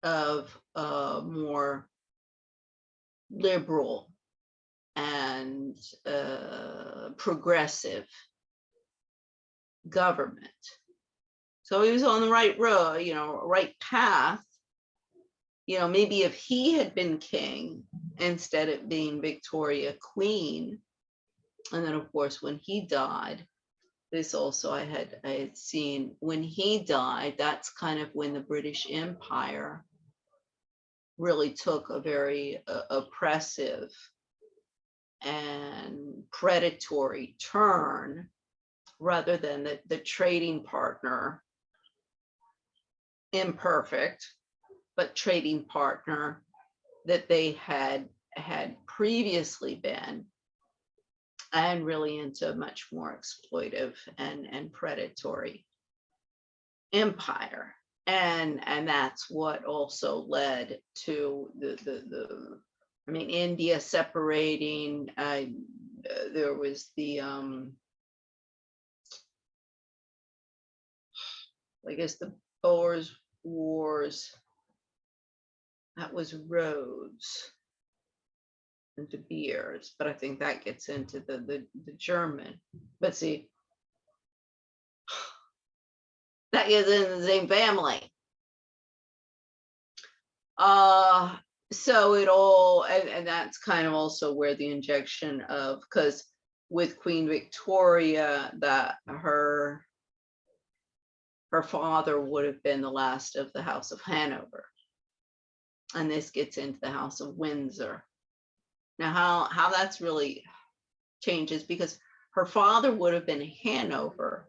of a more liberal and progressive government. So he was on the right road, right path. Maybe if he had been king instead of being Victoria Queen, and then of course when he died, this also I had seen, when he died, that's kind of when the British Empire really took a very oppressive and predatory turn, rather than the trading partner, imperfect, but trading partner that they had previously been, and really into a much more exploitive and predatory empire. And that's what also led to the India separating. There was the I guess the Boers Wars. That was Rhodes and De Beers, but I think that gets into the German. But see, that is in the same family. So it all, and that's kind of also where the injection of, because with Queen Victoria, that her father would have been the last of the House of Hanover. And this gets into the House of Windsor. Now, how that's really changes, because her father would have been Hanover.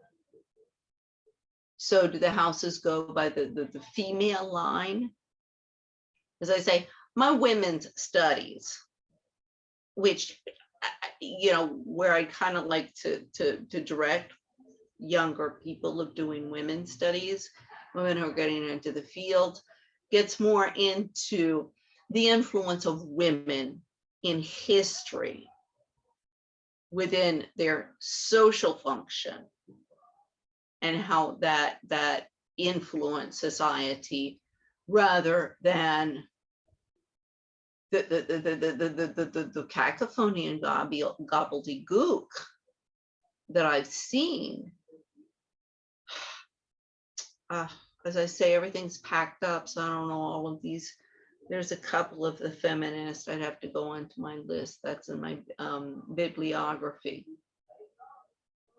So do the houses go by the female line? As I say, my women's studies, which, where I kind of like to direct younger people of doing women's studies, women who are getting into the field, gets more into the influence of women in history within their social function, and how that influenced society, rather than the cacophony and gobbledygook that I've seen. As I say, everything's packed up, so I don't know all of these. There's a couple of the feminists. I'd have to go onto my list. That's in my bibliography.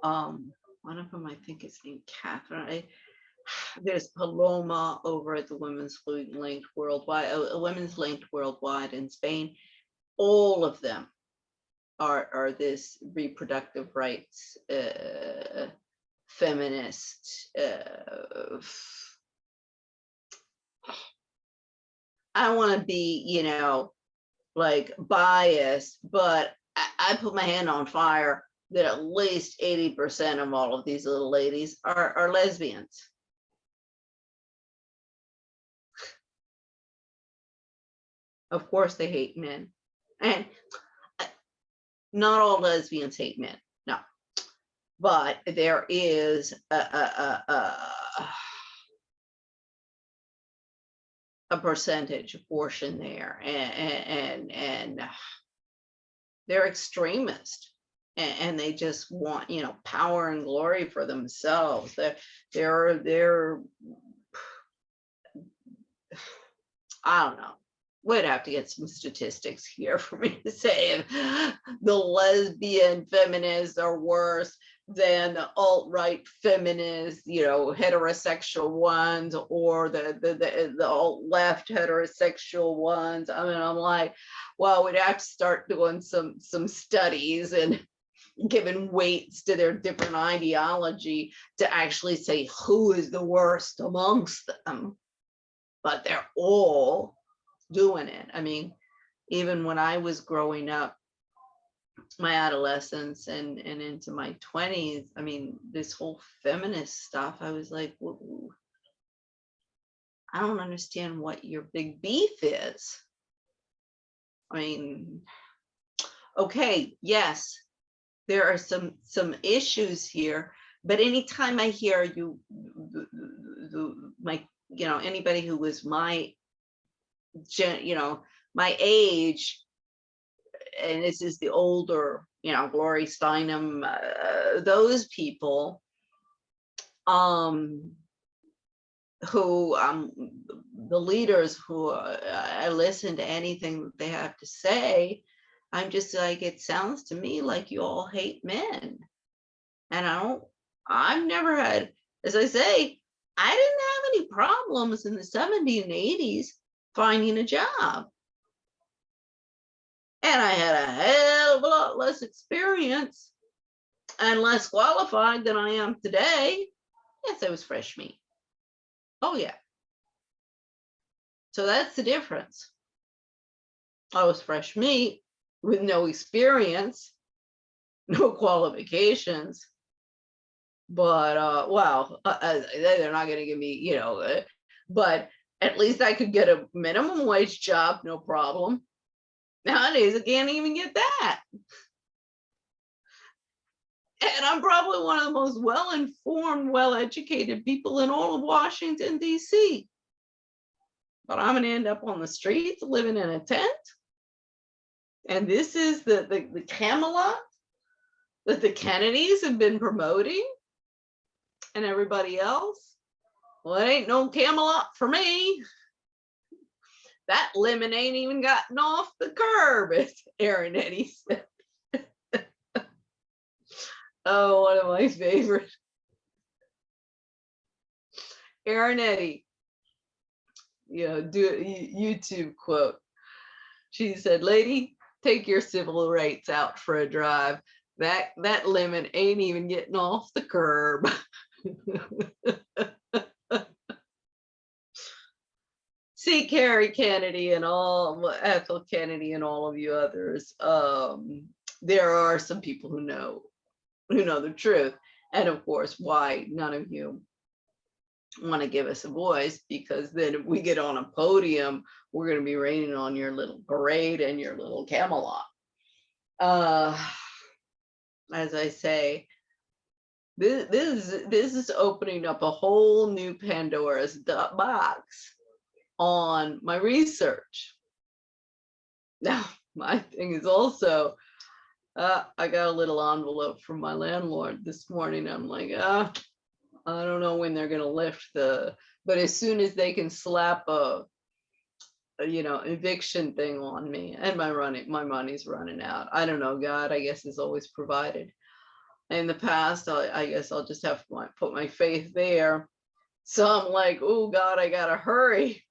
One of them, I think, is named Catherine. There's Paloma over at the Women's Linked Worldwide, Women's Linked Worldwide in Spain. All of them are this reproductive rights feminist. I don't want to be, like biased, but I put my hand on fire that at least 80% of all of these little ladies are lesbians. Of course they hate men, and not all lesbians hate men, no, but there is a percentage, a portion there, and they're extremist, and they just want, power and glory for themselves. They're I don't know. We'd have to get some statistics here for me to say if the lesbian feminists are worse than the alt-right feminists, heterosexual ones, or the alt-left heterosexual ones. I mean, I'm like, well, we'd have to start doing some studies and giving weights to their different ideology to actually say who is the worst amongst them. But they're all doing it. I mean, even when I was growing up, my adolescence and into my 20s, I mean, this whole feminist stuff, I was like, I don't understand what your big beef is. I mean, okay, yes, there are some issues here, but anytime I hear you, my, anybody who was my, my age, and this is the older, Glory Steinem, those people, who the leaders who I listen to anything that they have to say. I'm just like, it sounds to me like you all hate men. And I've never had, as I say, I didn't have any problems in the 70s and 80s finding a job. And I had a hell of a lot less experience and less qualified than I am today. Yes, I was fresh meat. Oh, yeah. So that's the difference. I was fresh meat with no experience, no qualifications. But, wow, they're not going to give me, but at least I could get a minimum wage job, no problem. Nowadays, I can't even get that. And I'm probably one of the most well-informed, well-educated people in all of Washington, D.C. But I'm going to end up on the streets living in a tent. And this is the Camelot that the Kennedys have been promoting, and everybody else. Well, it ain't no Camelot for me. That lemon ain't even gotten off the curb, as Aaron Eddy said. Oh, one of my favorite. Aaron Eddy, do a YouTube quote. She said, "Lady, take your civil rights out for a drive. That lemon ain't even getting off the curb." See, Carrie Kennedy and Ethel Kennedy and all of you others. There are some people who know the truth, and of course, why none of you want to give us a voice, because then if we get on a podium, we're going to be raining on your little parade and your little Camelot. As I say, this is opening up a whole new Pandora's box on my research. Now, my thing is also, I got a little envelope from my landlord this morning. I'm like, I don't know when they're going to lift but as soon as they can slap a eviction thing on me, and my money's running out. I don't know, God, I guess, is always provided. In the past, I guess I'll just have to put my faith there. So I'm like, oh God, I gotta hurry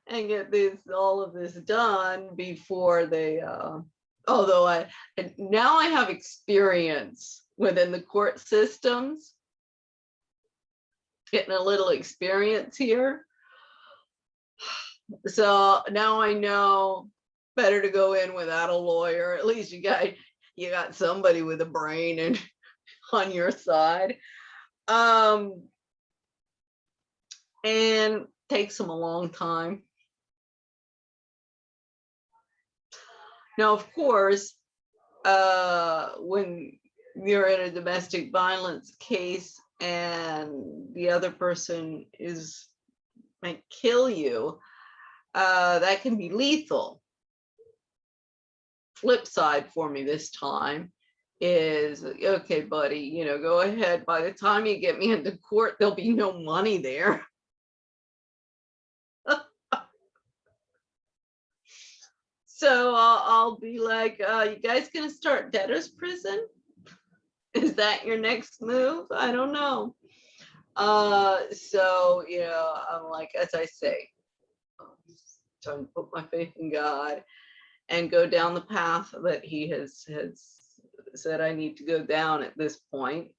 and get all of this done before they, although now I have experience within the court systems, getting a little experience here. So now I know better to go in without a lawyer. At least you got somebody with a brain and on your side. And takes them a long time. Now, of course, when you're in a domestic violence case and the other person might kill you, that can be lethal. Flip side for me this time is, okay, buddy, go ahead. By the time you get me into court, there'll be no money there. So I'll be like, you guys gonna start debtor's prison? Is that your next move? I don't know. So, I'm like, as I say, trying to put my faith in God and go down the path that he has said I need to go down at this point,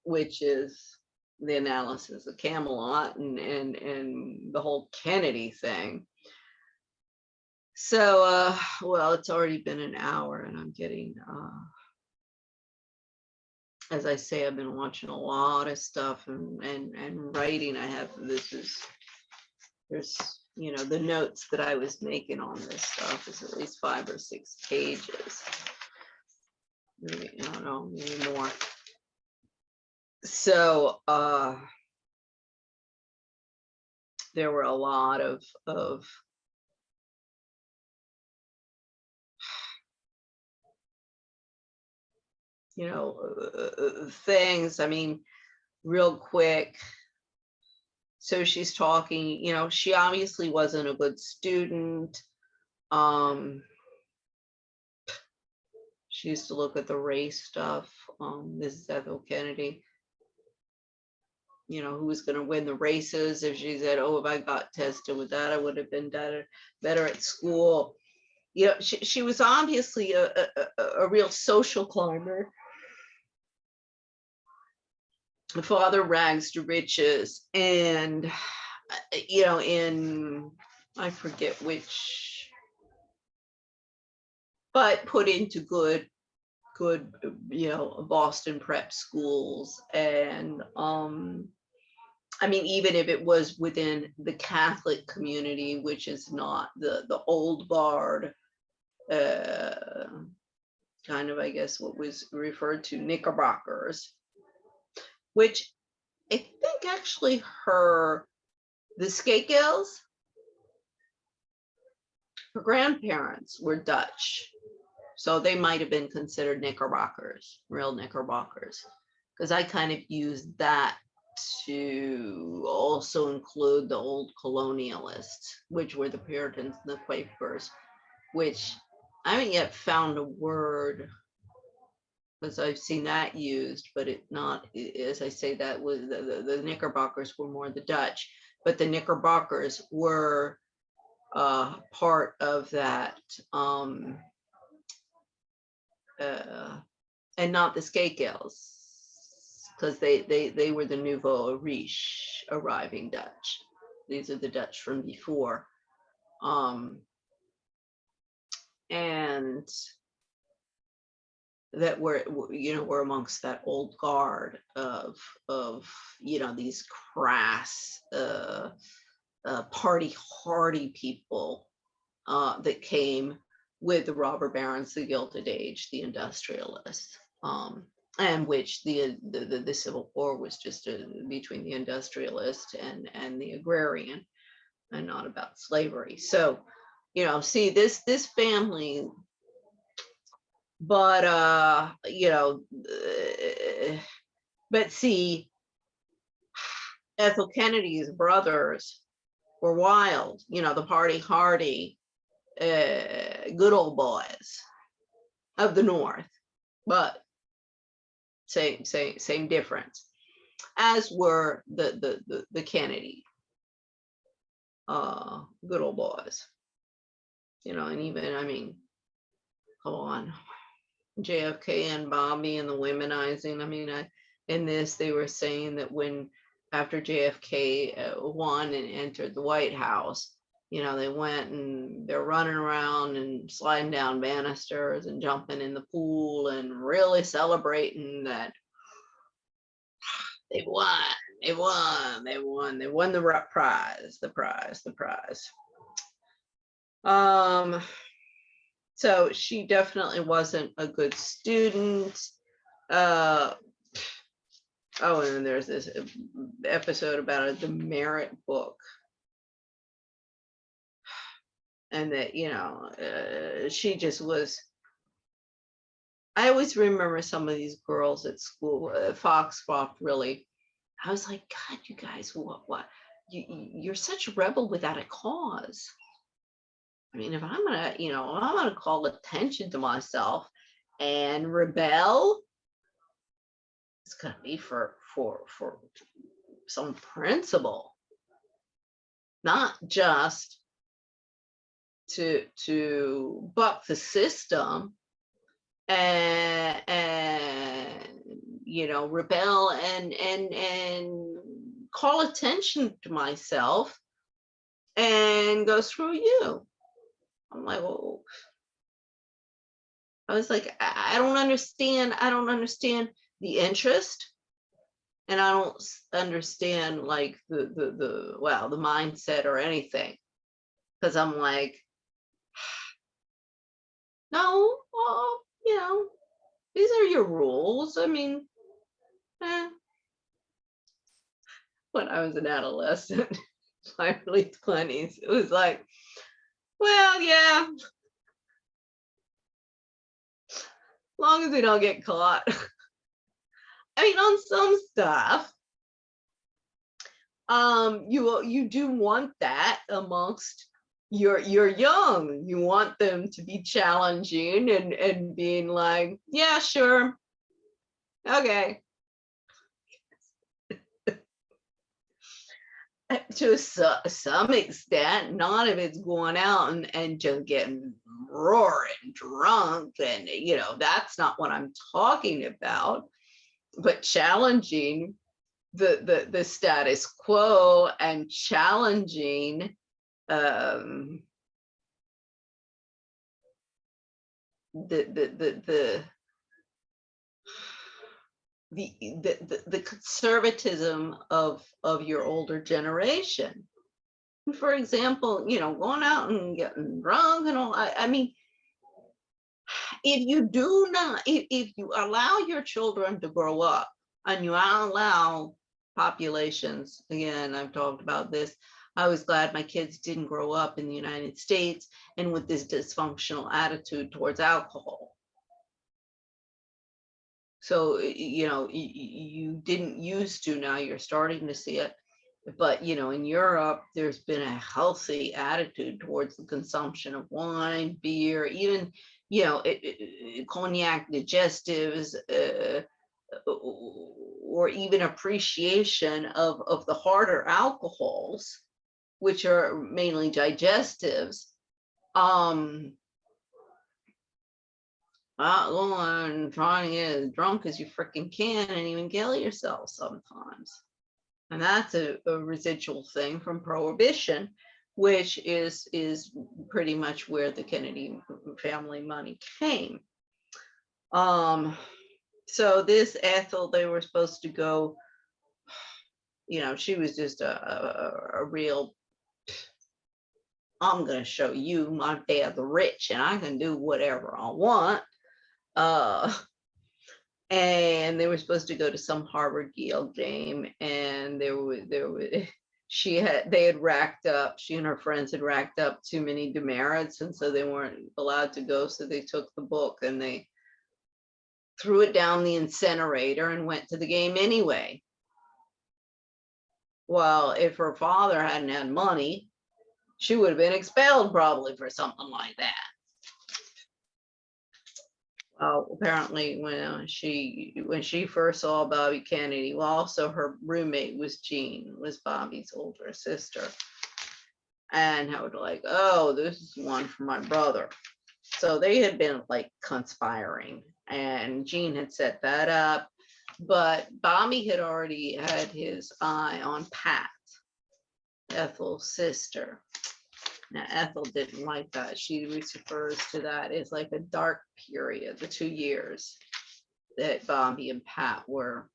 which is the analysis of Camelot and the whole Kennedy thing. So, well, it's already been an hour and I'm getting as I say, I've been watching a lot of stuff and writing. There's, the notes that I was making on this stuff is at least 5 or 6 pages. Maybe, I don't know, maybe more. So there were a lot of things. I mean, real quick. So she's talking, she obviously wasn't a good student. She used to look at the race stuff. This is Ethel Kennedy. Who was going to win the races. If she said, oh, if I got tested with that, I would have been better at school. She was obviously a real social climber. The father rags to riches, and in, I forget which, but put into good Boston prep schools. And I mean, even if it was within the Catholic community, which is not the old guard, kind of, I guess, what was referred to Knickerbockers, which I think actually the Skakels, her grandparents were Dutch. So they might have been considered Knickerbockers, real Knickerbockers, because I kind of used that to also include the old colonialists, which were the Puritans and the Quakers, which I haven't yet found a word, because I've seen that used, but it not, as I say, that was the Knickerbockers were more the Dutch, but the Knickerbockers were part of that, and not the Skakels, because they were the nouveau riche arriving Dutch. These are the Dutch from before, and that were amongst that old guard of these crass party hardy people that came with the robber barons, the Gilded Age, the industrialists, and which the Civil War was just between the industrialist and the agrarian, and not about slavery. So, see this family, but but see, Ethel Kennedy's brothers were wild, the party hardy, good old boys of the North, but same difference, as were the Kennedy good old boys, and even, I mean, come on, Jfk and Bobby and the womenizing. I mean, in this, they were saying that after JFK won and entered the White House, they went and they're running around and sliding down banisters and jumping in the pool and really celebrating that they won the prize. So she definitely wasn't a good student. Oh, and then there's this episode about the Merit book. And that, she just was, I always remember some of these girls at school, Foxcroft, really. I was like, God, you guys, what? You're such a rebel without a cause. I mean, if I'm gonna call attention to myself and rebel, it's gonna be for some principle, not just to buck the system and rebel and call attention to myself and go screw you. I'm like, well, I was like, I don't understand the interest. And I don't understand like the mindset or anything, because I'm like, no, you know, these are your rules. I mean, when I was an adolescent, my early 20s, it was like, well, yeah, as long as we don't get caught. I mean, on some stuff, you do want that amongst your young. You want them to be challenging and being like, yeah, sure, okay. To some extent, none of it's going out and just getting roaring drunk, and you know, that's not what I'm talking about, but challenging the status quo and challenging the conservatism of your older generation. For example, you know, going out and getting drunk and all. I mean, if you do not, if you allow your children to grow up and you allow populations, again, I've talked about this, I was glad my kids didn't grow up in the United States and with this dysfunctional attitude towards alcohol. So, you know, you didn't used to, now you're starting to see it. But, you know, in Europe, there's been a healthy attitude towards the consumption of wine, beer, even, you know, cognac digestives, or even appreciation of the harder alcohols, which are mainly digestives. Going trying to get as drunk as you freaking can and even kill yourself sometimes. And that's a residual thing from Prohibition, which is pretty much where the Kennedy family money came. So this Ethel, they were supposed to go, you know, she was just a real, I'm going to show you my dad's rich and I can do whatever I want. And they were supposed to go to some Harvard-Yale game, and they had racked up, she and her friends had racked up too many demerits, and so they weren't allowed to go. So they took the book and they threw it down the incinerator and went to the game anyway. Well, if her father hadn't had money, she would have been expelled probably for something like that. Apparently when she first saw Bobby Kennedy, well, also her roommate was Jean, was Bobby's older sister. And I was like, oh, this is one for my brother. So they had been like conspiring, and Jean had set that up. But Bobby had already had his eye on Pat, Ethel's sister. Now, Ethel didn't like that. She refers to that as like a dark period, the 2 years that Bobby and Pat were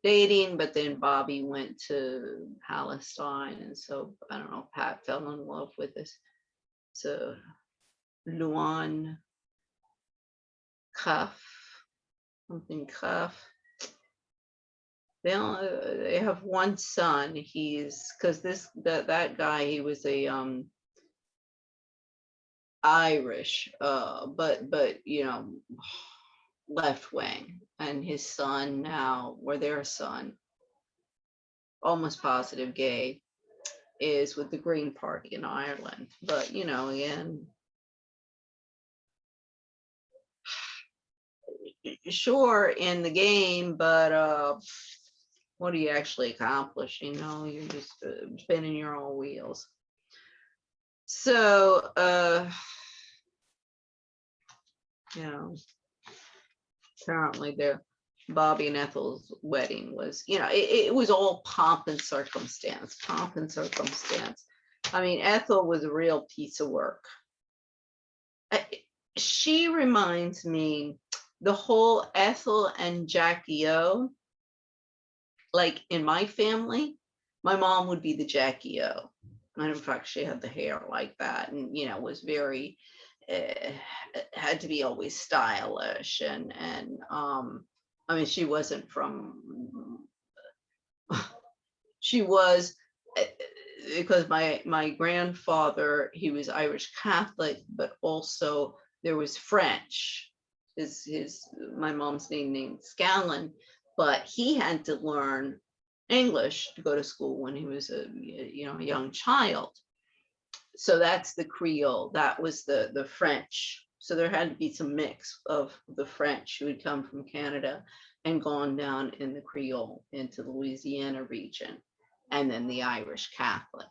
dating, but then Bobby went to Palestine. And so, I don't know, Pat fell in love with this. So, Luan Cuff, something Cuff. They have one son. He's, because that guy, he was a Irish, but you know, left wing, and his son now, or their son, almost positive gay, is with the Green Party in Ireland. But you know, again, sure, in the game, but what do you actually accomplish? You know, you're just spinning your own wheels. So, you know, apparently Bobby and Ethel's wedding was, you know, it was all pomp and circumstance. I mean, Ethel was a real piece of work. She reminds me the whole Ethel and Jackie O, like in my family, my mom would be the Jackie O. And in fact, she had the hair like that, and was very had to be always stylish, and I mean, she wasn't from she was because my grandfather, he was Irish Catholic, but also there was French. My mom's named Scallon, but he had to learn English to go to school when he was a young child. So that's the Creole. That was the French. So there had to be some mix of the French who had come from Canada and gone down in the Creole into the Louisiana region, and then the Irish Catholic.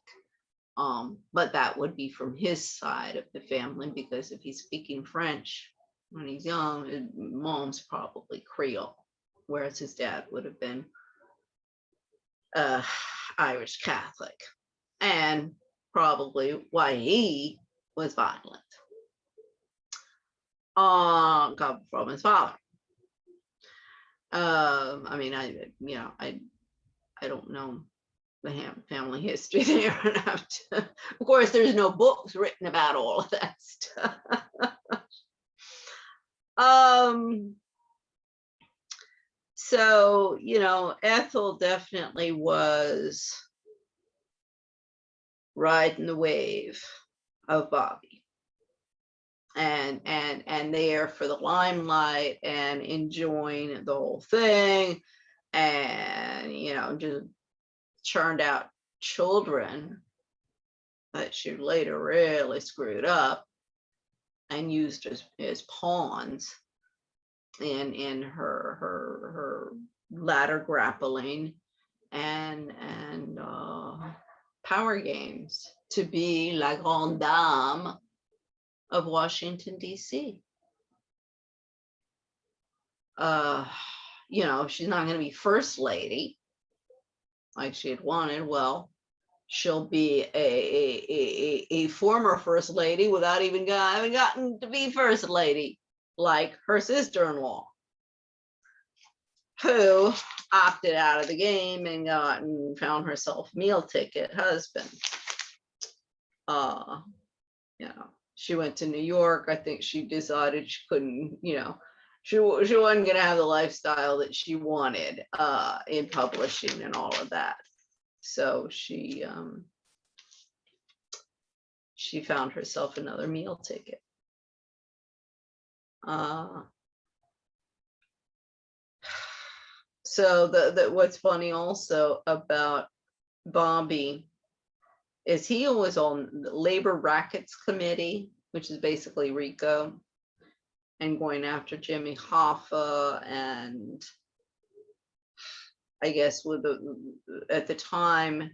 But that would be from his side of the family, because if he's speaking French when he's young, his mom's probably Creole, whereas his dad would have been Irish Catholic, and probably why he was violent. Come from his father. I mean, I don't know the family history there enough to, of course, there's no books written about all of that stuff. So, Ethel definitely was riding the wave of Bobby, and there for the limelight and enjoying the whole thing, and just churned out children that she later really screwed up and used as pawns in her ladder grappling and power games to be la grande dame of Washington, D.C. She's not going to be first lady like she had wanted. Well, she'll be a former first lady without even having gotten to be first lady, like her sister-in-law, who opted out of the game and found herself meal ticket husband. She went to New York. I think she decided she couldn't, she wasn't going to have the lifestyle that she wanted in publishing and all of that. So she found herself another meal ticket. So what's funny also about Bobby is he was on the Labor Rackets Committee, which is basically RICO, and going after Jimmy Hoffa, and I guess at the time,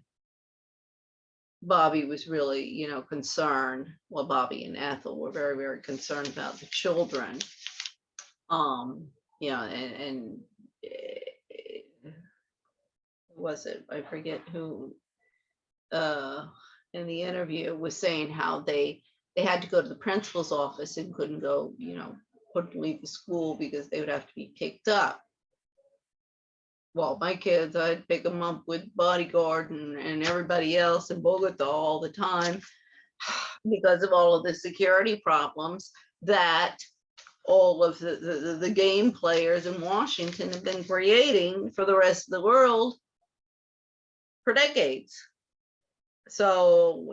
Bobby was really, concerned. Well, Bobby and Ethel were very, very concerned about the children. And was it? I forget who in the interview was saying how they had to go to the principal's office and couldn't go, couldn't leave the school because they would have to be picked up. Well, my kids, I'd pick them up with bodyguard and everybody else in Bogota all the time because of all of the security problems that all of the game players in Washington have been creating for the rest of the world for decades. So,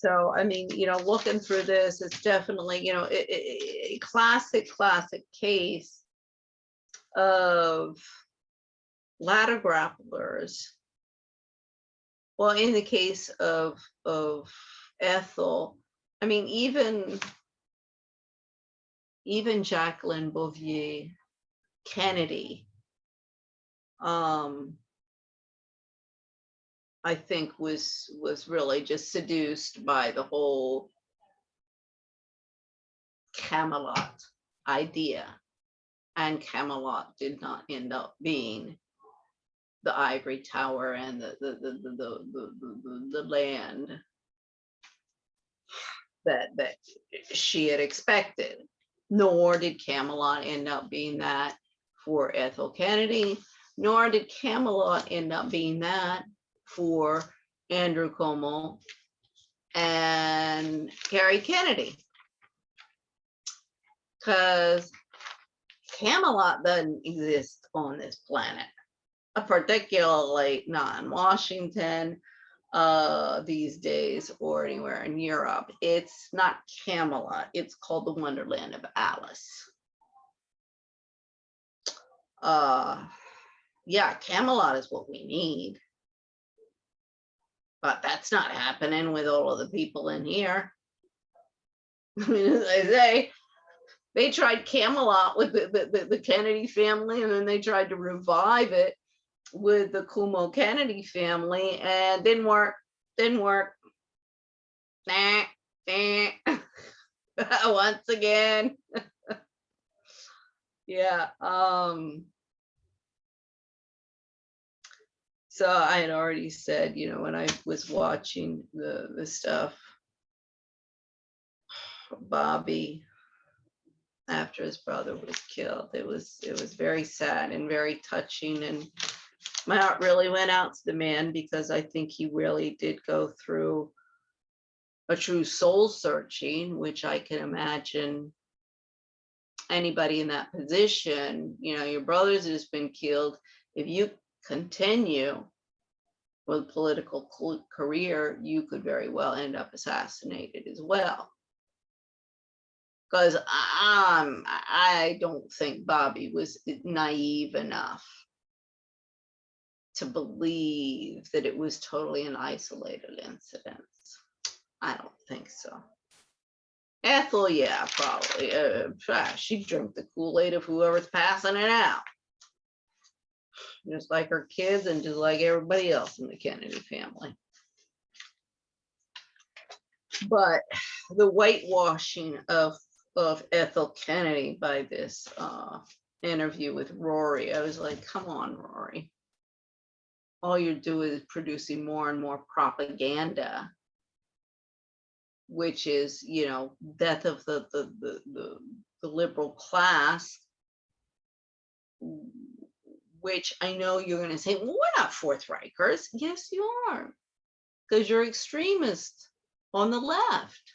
So, I mean, looking through this, it's definitely, a classic case of ladder grapplers. Well, in the case of Ethel, I mean, even Jacqueline Bouvier Kennedy, I think was really just seduced by the whole Camelot idea, and Camelot did not end up being the ivory tower and the land that she had expected. Nor did Camelot end up being that for Ethel Kennedy, nor did Camelot end up being that for Andrew Cuomo and Gary Kennedy. Because Camelot doesn't exist on this planet, particularly not in Washington these days or anywhere in Europe. It's not Camelot, it's called the Wonderland of Alice. Yeah, Camelot is what we need, but that's not happening with all of the people in here. I mean, as I say, they tried Camelot with the Kennedy family, and then they tried to revive it with the Cuomo Kennedy family, and didn't work. Nah. Once again. Yeah. So I had already said, you know, when I was watching the stuff, Bobby, after his brother was killed, it was very sad and very touching, and my heart really went out to the man, because I think he really did go through a true soul searching, which I can imagine anybody in that position. You know, your brother's has been killed. If you continue with a political career, you could very well end up assassinated as well. Because I don't think Bobby was naive enough to believe that it was totally an isolated incident. I don't think so. Ethel, yeah, probably. She'd drink the Kool-Aid of whoever's passing it out. Just like her kids and just like everybody else in the Kennedy family. But the whitewashing of Ethel Kennedy by this interview with Rory, I was like, come on, Rory. All you're doing is producing more and more propaganda, which is, you know, death of the liberal class, which I know you're going to say, well, we're not Fourth Reichers. Yes, you are, because you're extremists on the left.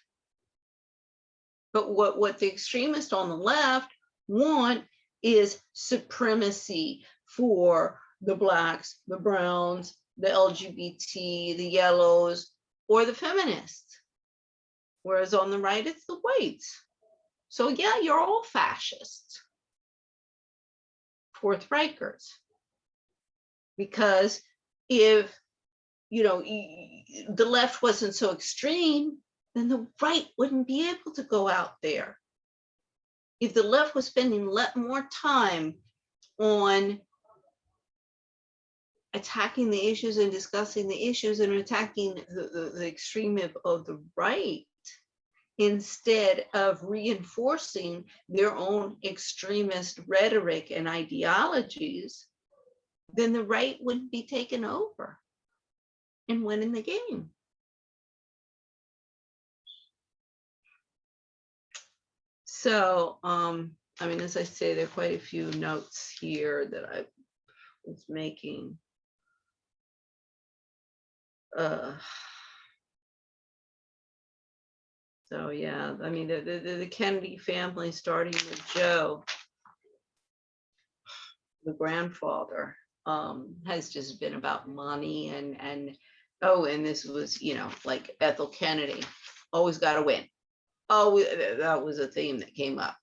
But what the extremists on the left want is supremacy for the blacks, the browns, the LGBT, the yellows, or the feminists. Whereas on the right, it's the whites. So yeah, you're all fascists, Fourth Reichers. Because if, you know, the left wasn't so extreme, then the right wouldn't be able to go out there. If the left was spending more time on attacking the issues and discussing the issues and attacking the extreme of the right, instead of reinforcing their own extremist rhetoric and ideologies, then the right wouldn't be taken over and winning the game. So, I mean, as I say, there are quite a few notes here that I was making. So yeah, I mean, the Kennedy family, starting with Joe, the grandfather, has just been about money and this was, you know, like Ethel Kennedy, always got to win. Oh, that was a theme that came up.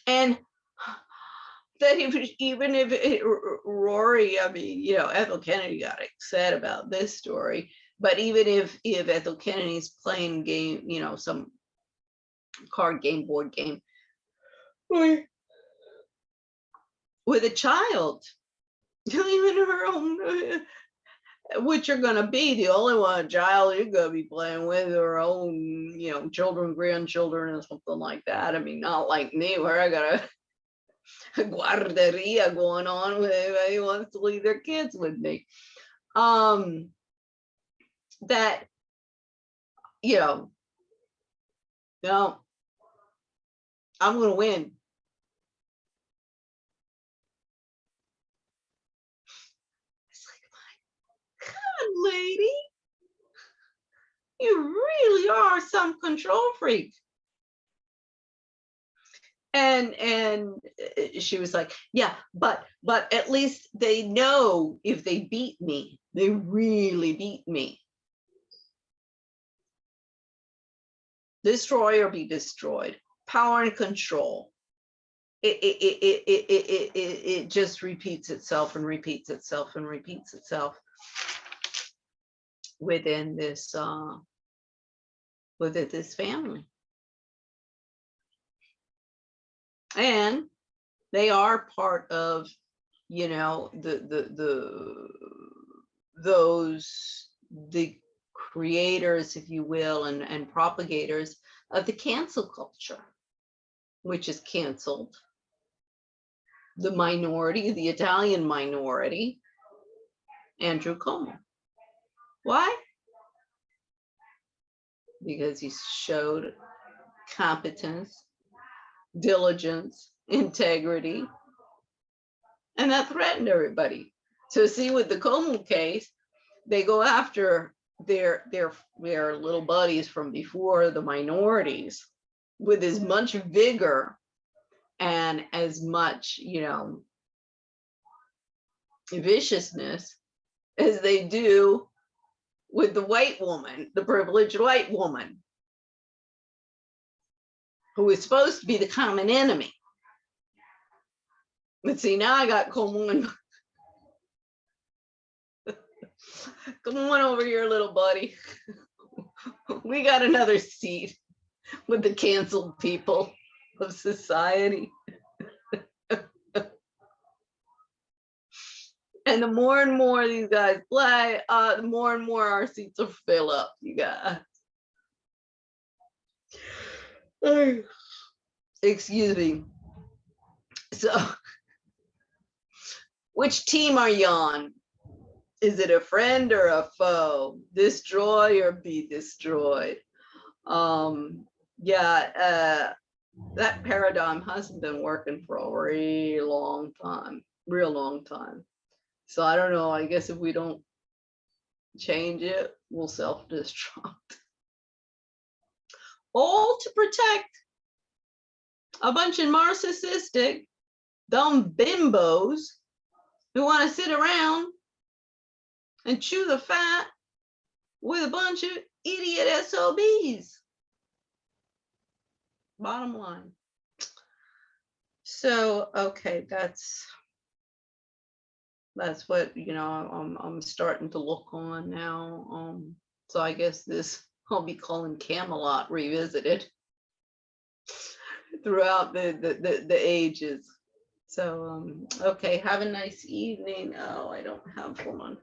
And that even if Rory, I mean, you know, Ethel Kennedy got upset about this story, but even if Ethel Kennedy's playing game, you know, some card game, board game, with a child, even her own, which you're going to be the only one child you're going to be playing with, her own, you know, children, grandchildren, and something like that. I mean, not like me, where I got a guarderia going on with anybody who wants to leave their kids with me. That you know, no, I'm going to win. It's like, come on, lady. You really are some control freak. And she was like, yeah, but at least they know if they beat me, they really beat me. Destroy or be destroyed. Power and control. It just repeats itself and repeats itself and repeats itself within this family. And they are part of, you know, the creators, if you will, and propagators of the cancel culture, which is canceled the minority, the Italian minority, Andrew Cuomo. Why? Because he showed competence, diligence, integrity, and that threatened everybody. So see, with the Cuomo case, they go after their little buddies from before, the minorities, with as much vigor and as much, you know, viciousness as they do with the white woman, the privileged white woman, who is supposed to be the common enemy. But see, now I got Cuomo and come on over here, little buddy. We got another seat with the canceled people of society. And the more and more these guys play, the more and more our seats will fill up, you guys. Excuse me. So, which team are you on? Is it a friend or a foe? Destroy or be destroyed? Yeah, that paradigm hasn't been working for a real long time. So I don't know, I guess if we don't change it, we'll self-destruct. All to protect a bunch of narcissistic, dumb bimbos who want to sit around and chew the fat with a bunch of idiot SOBs. Bottom line. So, okay, that's what, you know, I'm starting to look on now. So I guess this I'll be calling Camelot Revisited throughout the ages. So okay, have a nice evening. Oh, I don't have one.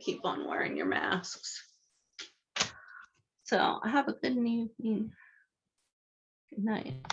Keep on wearing your masks. So have a good evening. Good night.